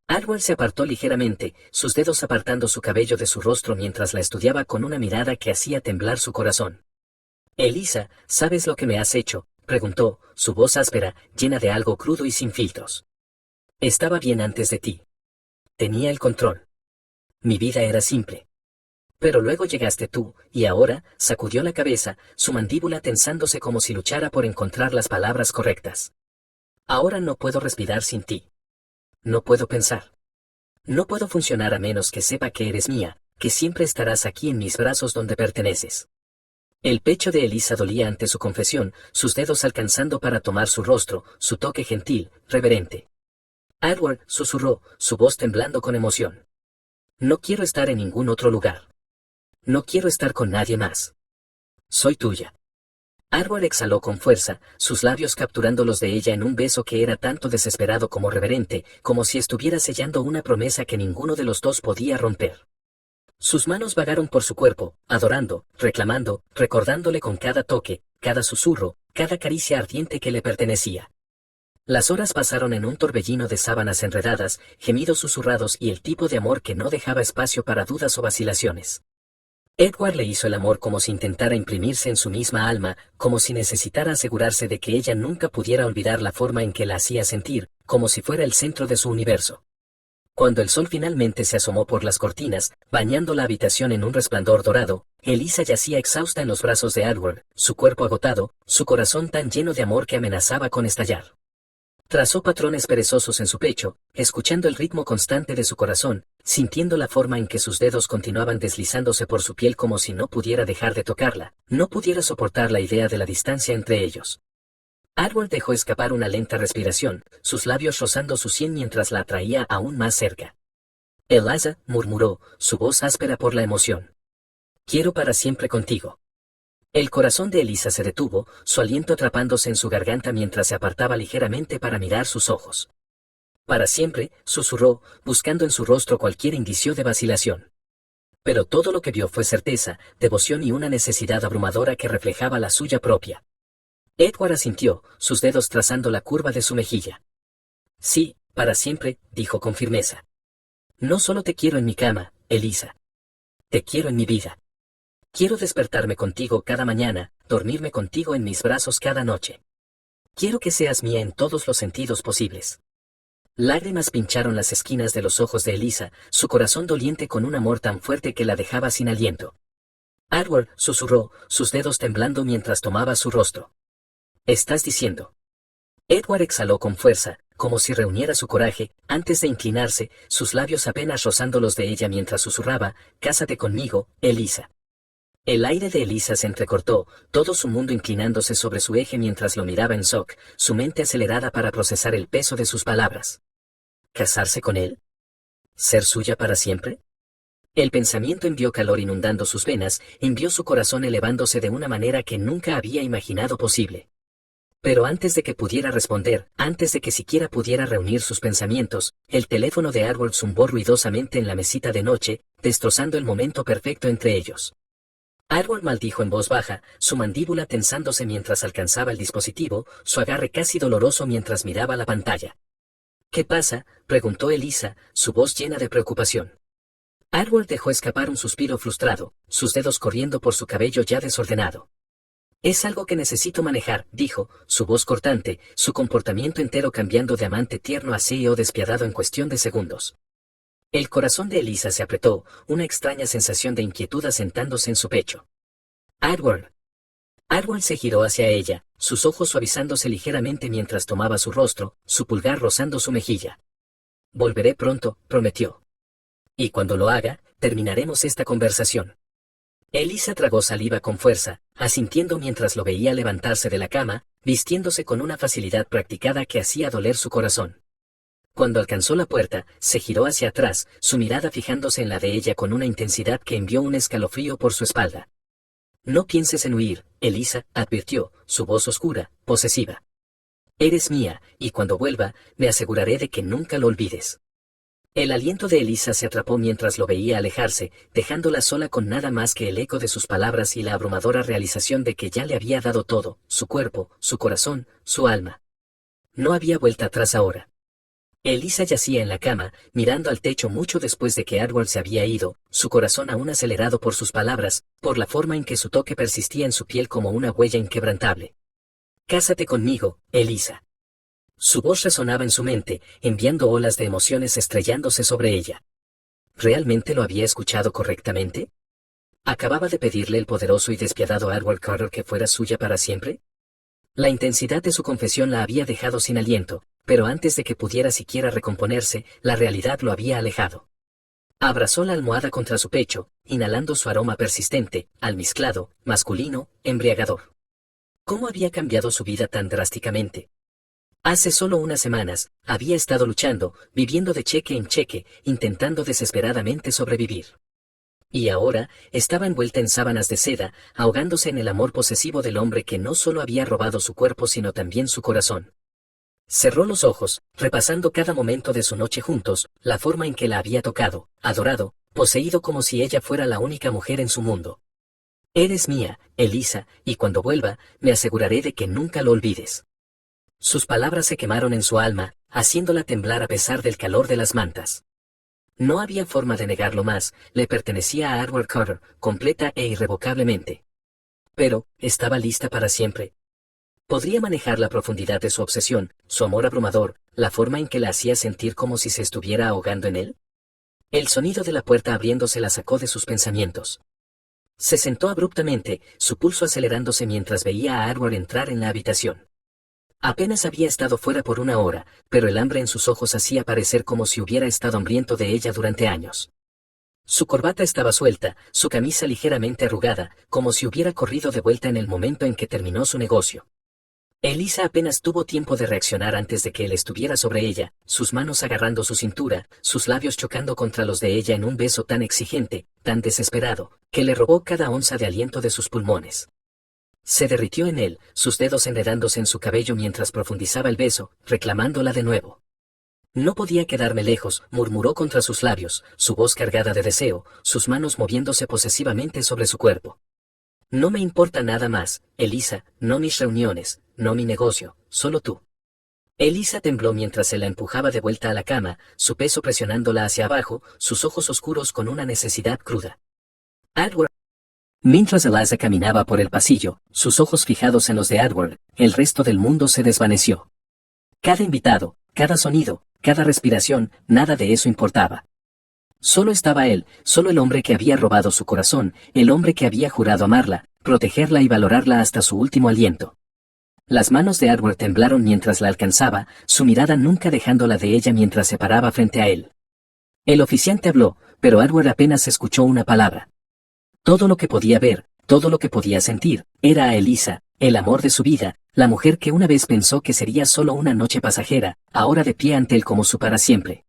Edward se apartó ligeramente, sus dedos apartando su cabello de su rostro mientras la estudiaba con una mirada que hacía temblar su corazón. «Elisa, ¿sabes lo que me has hecho?», preguntó, su voz áspera, llena de algo crudo y sin filtros. «Estaba bien antes de ti. Tenía el control. Mi vida era simple. Pero luego llegaste tú, y ahora», sacudió la cabeza, su mandíbula tensándose como si luchara por encontrar las palabras correctas. «Ahora no puedo respirar sin ti. No puedo pensar. No puedo funcionar a menos que sepa que eres mía, que siempre estarás aquí en mis brazos donde perteneces». El pecho de Elisa dolía ante su confesión, sus dedos alcanzando para tomar su rostro, su toque gentil, reverente. «Edward», susurró, su voz temblando con emoción. «No quiero estar en ningún otro lugar. No quiero estar con nadie más. Soy tuya». Edward exhaló con fuerza, sus labios capturando los de ella en un beso que era tanto desesperado como reverente, como si estuviera sellando una promesa que ninguno de los dos podía romper. Sus manos vagaron por su cuerpo, adorando, reclamando, recordándole con cada toque, cada susurro, cada caricia ardiente que le pertenecía. Las horas pasaron en un torbellino de sábanas enredadas, gemidos susurrados y el tipo de amor que no dejaba espacio para dudas o vacilaciones. Edward le hizo el amor como si intentara imprimirse en su misma alma, como si necesitara asegurarse de que ella nunca pudiera olvidar la forma en que la hacía sentir, como si fuera el centro de su universo. Cuando el sol finalmente se asomó por las cortinas, bañando la habitación en un resplandor dorado, Elisa yacía exhausta en los brazos de Edward, su cuerpo agotado, su corazón tan lleno de amor que amenazaba con estallar. Trazó patrones perezosos en su pecho, escuchando el ritmo constante de su corazón, sintiendo la forma en que sus dedos continuaban deslizándose por su piel como si no pudiera dejar de tocarla, no pudiera soportar la idea de la distancia entre ellos. Edward dejó escapar una lenta respiración, sus labios rozando su sien mientras la atraía aún más cerca. «Eliza», murmuró, su voz áspera por la emoción. «Quiero para siempre contigo». El corazón de Elisa se detuvo, su aliento atrapándose en su garganta mientras se apartaba ligeramente para mirar sus ojos. «Para siempre», susurró, buscando en su rostro cualquier indicio de vacilación. Pero todo lo que vio fue certeza, devoción y una necesidad abrumadora que reflejaba la suya propia. Edward asintió, sus dedos trazando la curva de su mejilla. «Sí, para siempre», dijo con firmeza. «No solo te quiero en mi cama, Elisa. Te quiero en mi vida. Quiero despertarme contigo cada mañana, dormirme contigo en mis brazos cada noche. Quiero que seas mía en todos los sentidos posibles». Lágrimas pincharon las esquinas de los ojos de Elisa, su corazón doliente con un amor tan fuerte que la dejaba sin aliento. «Edward», susurró, sus dedos temblando mientras tomaba su rostro. «¿Estás diciendo Edward exhaló con fuerza, como si reuniera su coraje, antes de inclinarse, sus labios apenas rozando los de ella mientras susurraba, «Cásate conmigo, Elisa». El aire de Elisa se entrecortó, todo su mundo inclinándose sobre su eje mientras lo miraba en shock, su mente acelerada para procesar el peso de sus palabras. ¿Casarse con él? ¿Ser suya para siempre? El pensamiento envió calor inundando sus venas, envió su corazón elevándose de una manera que nunca había imaginado posible. Pero antes de que pudiera responder, antes de que siquiera pudiera reunir sus pensamientos, el teléfono de Edward zumbó ruidosamente en la mesita de noche, destrozando el momento perfecto entre ellos. Edward maldijo en voz baja, su mandíbula tensándose mientras alcanzaba el dispositivo, su agarre casi doloroso mientras miraba la pantalla. «¿Qué pasa?», preguntó Elisa, su voz llena de preocupación. Edward dejó escapar un suspiro frustrado, sus dedos corriendo por su cabello ya desordenado. «Es algo que necesito manejar», dijo, su voz cortante, su comportamiento entero cambiando de amante tierno a CEO despiadado en cuestión de segundos. El corazón de Elisa se apretó, una extraña sensación de inquietud asentándose en su pecho. «Edward». Edward se giró hacia ella, sus ojos suavizándose ligeramente mientras tomaba su rostro, su pulgar rozando su mejilla. «Volveré pronto», prometió. «Y cuando lo haga, terminaremos esta conversación». Elisa tragó saliva con fuerza, asintiendo mientras lo veía levantarse de la cama, vistiéndose con una facilidad practicada que hacía doler su corazón. Cuando alcanzó la puerta, se giró hacia atrás, su mirada fijándose en la de ella con una intensidad que envió un escalofrío por su espalda. «No pienses en huir, Elisa», advirtió, su voz oscura, posesiva. «Eres mía, y cuando vuelva, me aseguraré de que nunca lo olvides». El aliento de Elisa se atrapó mientras lo veía alejarse, dejándola sola con nada más que el eco de sus palabras y la abrumadora realización de que ya le había dado todo, su cuerpo, su corazón, su alma. No había vuelta atrás ahora. Elisa yacía en la cama, mirando al techo mucho después de que Edward se había ido, su corazón aún acelerado por sus palabras, por la forma en que su toque persistía en su piel como una huella inquebrantable. «Cásate conmigo, Elisa». Su voz resonaba en su mente, enviando olas de emociones estrellándose sobre ella. ¿Realmente lo había escuchado correctamente? ¿Acababa de pedirle el poderoso y despiadado Edward Carter que fuera suya para siempre? La intensidad de su confesión la había dejado sin aliento, pero antes de que pudiera siquiera recomponerse, la realidad lo había alejado. Abrazó la almohada contra su pecho, inhalando su aroma persistente, almizclado, masculino, embriagador. ¿Cómo había cambiado su vida tan drásticamente? Hace solo unas semanas, había estado luchando, viviendo de cheque en cheque, intentando desesperadamente sobrevivir. Y ahora, estaba envuelta en sábanas de seda, ahogándose en el amor posesivo del hombre que no solo había robado su cuerpo sino también su corazón. Cerró los ojos, repasando cada momento de su noche juntos, la forma en que la había tocado, adorado, poseído como si ella fuera la única mujer en su mundo. «Eres mía, Elisa, y cuando vuelva, me aseguraré de que nunca lo olvides». Sus palabras se quemaron en su alma, haciéndola temblar a pesar del calor de las mantas. No había forma de negarlo más, le pertenecía a Edward Carter, completa e irrevocablemente. Pero, ¿estaba lista para siempre? ¿Podría manejar la profundidad de su obsesión, su amor abrumador, la forma en que la hacía sentir como si se estuviera ahogando en él? El sonido de la puerta abriéndose la sacó de sus pensamientos. Se sentó abruptamente, su pulso acelerándose mientras veía a Edward entrar en la habitación. Apenas había estado fuera por una hora, pero el hambre en sus ojos hacía parecer como si hubiera estado hambriento de ella durante años. Su corbata estaba suelta, su camisa ligeramente arrugada, como si hubiera corrido de vuelta en el momento en que terminó su negocio. Elisa apenas tuvo tiempo de reaccionar antes de que él estuviera sobre ella, sus manos agarrando su cintura, sus labios chocando contra los de ella en un beso tan exigente, tan desesperado, que le robó cada onza de aliento de sus pulmones. Se derritió en él, sus dedos enredándose en su cabello mientras profundizaba el beso, reclamándola de nuevo. «No podía quedarme lejos», murmuró contra sus labios, su voz cargada de deseo, sus manos moviéndose posesivamente sobre su cuerpo. «No me importa nada más, Elisa, no mis reuniones, no mi negocio, solo tú». Elisa tembló mientras se la empujaba de vuelta a la cama, su peso presionándola hacia abajo, sus ojos oscuros con una necesidad cruda. «Edward». Mientras Eliza caminaba por el pasillo, sus ojos fijados en los de Edward, el resto del mundo se desvaneció. Cada invitado, cada sonido, cada respiración, nada de eso importaba. Solo estaba él, solo el hombre que había robado su corazón, el hombre que había jurado amarla, protegerla y valorarla hasta su último aliento. Las manos de Edward temblaron mientras la alcanzaba, su mirada nunca dejando la de ella mientras se paraba frente a él. El oficiante habló, pero Edward apenas escuchó una palabra. Todo lo que podía ver, todo lo que podía sentir, era a Elisa, el amor de su vida, la mujer que una vez pensó que sería solo una noche pasajera, ahora de pie ante él como su para siempre.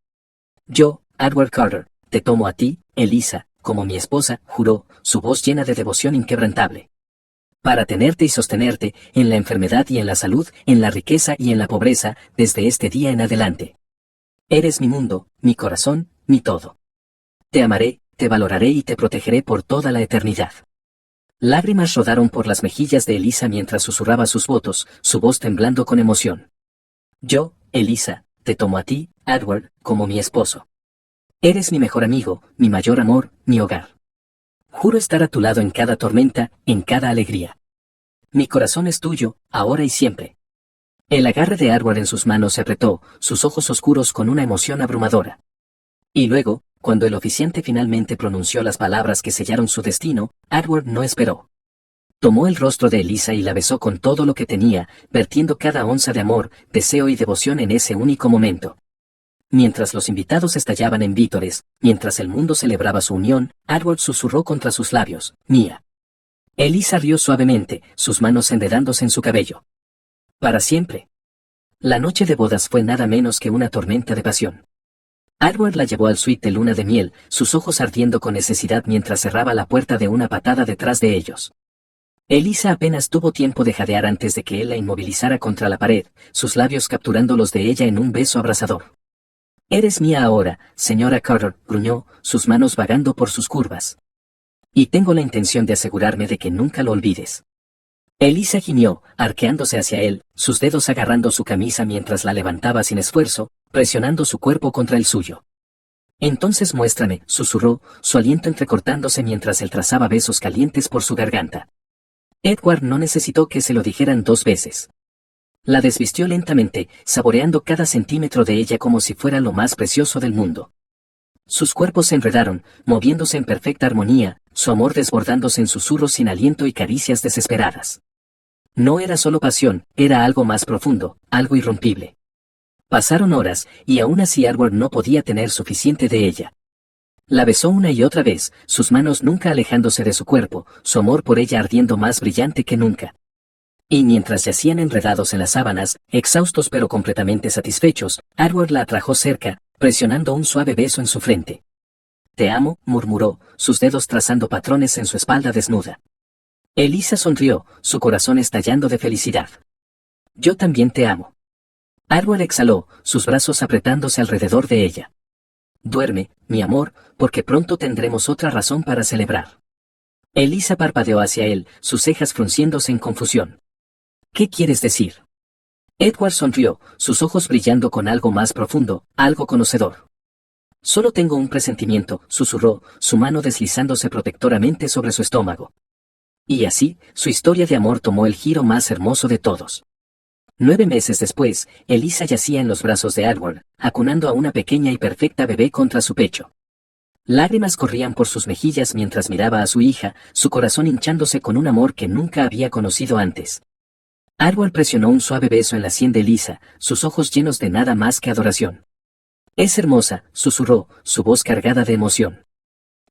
Yo, Edward Carter, te tomo a ti, Elisa, como mi esposa, juró, su voz llena de devoción inquebrantable. Para tenerte y sostenerte, en la enfermedad y en la salud, en la riqueza y en la pobreza, desde este día en adelante. Eres mi mundo, mi corazón, mi todo. Te amaré, te valoraré y te protegeré por toda la eternidad. Lágrimas rodaron por las mejillas de Elisa mientras susurraba sus votos, su voz temblando con emoción. Yo, Elisa, te tomo a ti, Edward, como mi esposo. Eres mi mejor amigo, mi mayor amor, mi hogar. Juro estar a tu lado en cada tormenta, en cada alegría. Mi corazón es tuyo, ahora y siempre. El agarre de Edward en sus manos se apretó, sus ojos oscuros con una emoción abrumadora. Y luego, cuando el oficiante finalmente pronunció las palabras que sellaron su destino, Edward no esperó. Tomó el rostro de Elisa y la besó con todo lo que tenía, vertiendo cada onza de amor, deseo y devoción en ese único momento. Mientras los invitados estallaban en vítores, mientras el mundo celebraba su unión, Edward susurró contra sus labios, mía. Elisa rió suavemente, sus manos enredándose en su cabello. Para siempre. La noche de bodas fue nada menos que una tormenta de pasión. Edward la llevó al suite de luna de miel, sus ojos ardiendo con necesidad mientras cerraba la puerta de una patada detrás de ellos. Elisa apenas tuvo tiempo de jadear antes de que él la inmovilizara contra la pared, sus labios capturando los de ella en un beso abrasador. Eres mía ahora, señora Carter, gruñó, sus manos vagando por sus curvas. Y tengo la intención de asegurarme de que nunca lo olvides. Elisa gimió, arqueándose hacia él, sus dedos agarrando su camisa mientras la levantaba sin esfuerzo, presionando su cuerpo contra el suyo. Entonces muéstrame, susurró, su aliento entrecortándose mientras él trazaba besos calientes por su garganta. Edward no necesitó que se lo dijeran 2 veces. La desvistió lentamente, saboreando cada centímetro de ella como si fuera lo más precioso del mundo. Sus cuerpos se enredaron, moviéndose en perfecta armonía, su amor desbordándose en susurros sin aliento y caricias desesperadas. No era solo pasión, era algo más profundo, algo irrompible. Pasaron horas, y aún así Edward no podía tener suficiente de ella. La besó una y otra vez, sus manos nunca alejándose de su cuerpo, su amor por ella ardiendo más brillante que nunca. Y mientras yacían enredados en las sábanas, exhaustos pero completamente satisfechos, Edward la atrajo cerca, presionando un suave beso en su frente. Te amo, murmuró, sus dedos trazando patrones en su espalda desnuda. Elisa sonrió, su corazón estallando de felicidad. Yo también te amo. Edward exhaló, sus brazos apretándose alrededor de ella. Duerme, mi amor, porque pronto tendremos otra razón para celebrar. Elisa parpadeó hacia él, sus cejas frunciéndose en confusión. ¿Qué quieres decir? Edward sonrió, sus ojos brillando con algo más profundo, algo conocedor. Solo tengo un presentimiento, susurró, su mano deslizándose protectoramente sobre su estómago. Y así, su historia de amor tomó el giro más hermoso de todos. 9 meses después, Elisa yacía en los brazos de Edward, acunando a una pequeña y perfecta bebé contra su pecho. Lágrimas corrían por sus mejillas mientras miraba a su hija, su corazón hinchándose con un amor que nunca había conocido antes. Edward presionó un suave beso en la sien de Elisa, sus ojos llenos de nada más que adoración. Es hermosa, susurró, su voz cargada de emoción.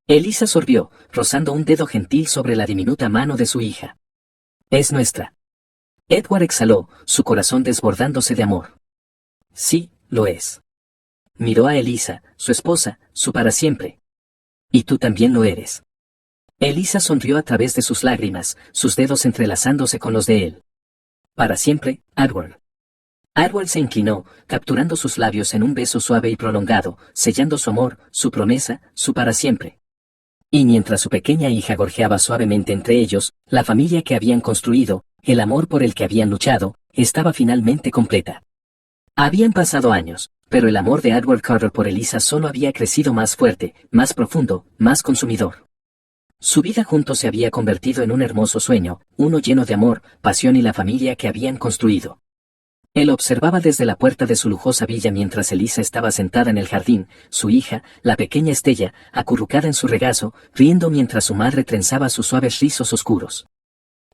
Elisa sorbió, rozando un dedo gentil sobre la diminuta mano de su hija. Es nuestra. Edward exhaló, su corazón desbordándose de amor. Sí, lo es. Miró a Elisa, su esposa, su para siempre. Y tú también lo eres. Elisa sonrió a través de sus lágrimas, sus dedos entrelazándose con los de él. Para siempre, Edward. Edward se inclinó, capturando sus labios en un beso suave y prolongado, sellando su amor, su promesa, su para siempre. Y mientras su pequeña hija gorjeaba suavemente entre ellos, la familia que habían construido, el amor por el que habían luchado, estaba finalmente completa. Habían pasado años, pero el amor de Edward Carter por Elisa solo había crecido más fuerte, más profundo, más consumidor. Su vida juntos se había convertido en un hermoso sueño, uno lleno de amor, pasión y la familia que habían construido. Él observaba desde la puerta de su lujosa villa mientras Elisa estaba sentada en el jardín, su hija, la pequeña Estella, acurrucada en su regazo, riendo mientras su madre trenzaba sus suaves rizos oscuros.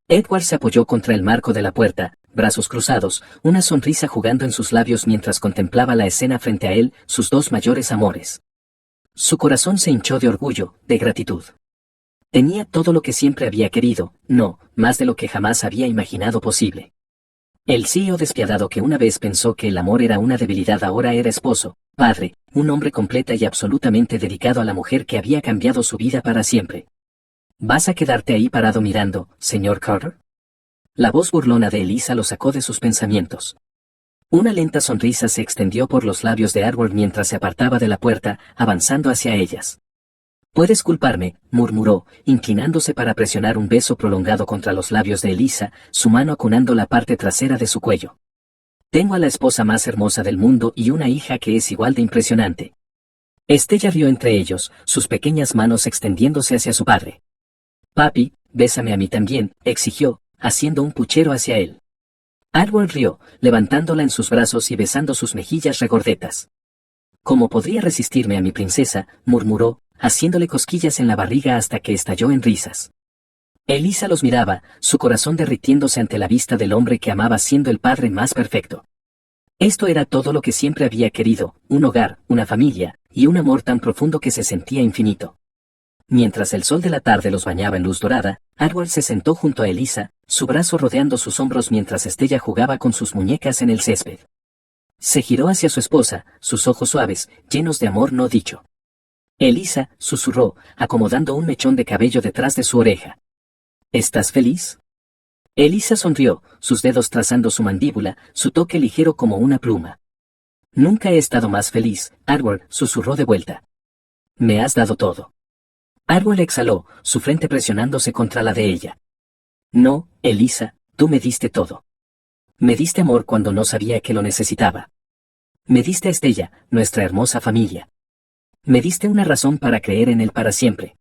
Edward se apoyó contra el marco de la puerta, brazos cruzados, una sonrisa jugando en sus labios mientras contemplaba la escena frente a él, sus dos mayores amores. Su corazón se hinchó de orgullo, de gratitud. Tenía todo lo que siempre había querido, no, más de lo que jamás había imaginado posible. El CEO despiadado que una vez pensó que el amor era una debilidad ahora era esposo, padre, un hombre completa y absolutamente dedicado a la mujer que había cambiado su vida para siempre. ¿Vas a quedarte ahí parado mirando, señor Carter? La voz burlona de Elisa lo sacó de sus pensamientos. Una lenta sonrisa se extendió por los labios de Edward mientras se apartaba de la puerta, avanzando hacia ellas. Puedes culparme, murmuró, inclinándose para presionar un beso prolongado contra los labios de Elisa, su mano acunando la parte trasera de su cuello. Tengo a la esposa más hermosa del mundo y una hija que es igual de impresionante. Estella rió entre ellos, sus pequeñas manos extendiéndose hacia su padre. Papi, bésame a mí también, exigió, haciendo un puchero hacia él. Edward rió, levantándola en sus brazos y besando sus mejillas regordetas. ¿Cómo podría resistirme a mi princesa?, murmuró, haciéndole cosquillas en la barriga hasta que estalló en risas. Elisa los miraba, su corazón derritiéndose ante la vista del hombre que amaba siendo el padre más perfecto. Esto era todo lo que siempre había querido, un hogar, una familia, y un amor tan profundo que se sentía infinito. Mientras el sol de la tarde los bañaba en luz dorada, Edward se sentó junto a Elisa, su brazo rodeando sus hombros mientras Estella jugaba con sus muñecas en el césped. Se giró hacia su esposa, sus ojos suaves, llenos de amor no dicho. Elisa, susurró, acomodando un mechón de cabello detrás de su oreja. ¿Estás feliz? Elisa sonrió, sus dedos trazando su mandíbula, su toque ligero como una pluma. Nunca he estado más feliz, Edward, susurró de vuelta. Me has dado todo. Edward exhaló, su frente presionándose contra la de ella. No, Elisa, tú me diste todo. Me diste amor cuando no sabía que lo necesitaba. Me diste a Estella, nuestra hermosa familia. Me diste una razón para creer en él para siempre.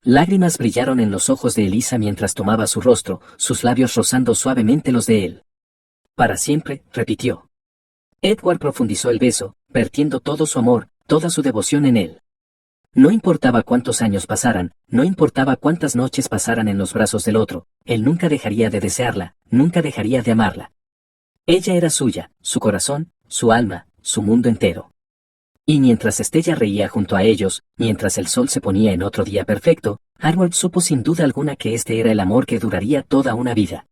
Lágrimas brillaron en los ojos de Elisa mientras tomaba su rostro, sus labios rozando suavemente los de él. Para siempre, repitió. Edward profundizó el beso, vertiendo todo su amor, toda su devoción en él. No importaba cuántos años pasaran, no importaba cuántas noches pasaran en los brazos del otro, él nunca dejaría de desearla, nunca dejaría de amarla. Ella era suya, su corazón, su alma, su mundo entero. Y mientras Estella reía junto a ellos, mientras el sol se ponía en otro día perfecto, Edward supo sin duda alguna que este era el amor que duraría toda una vida.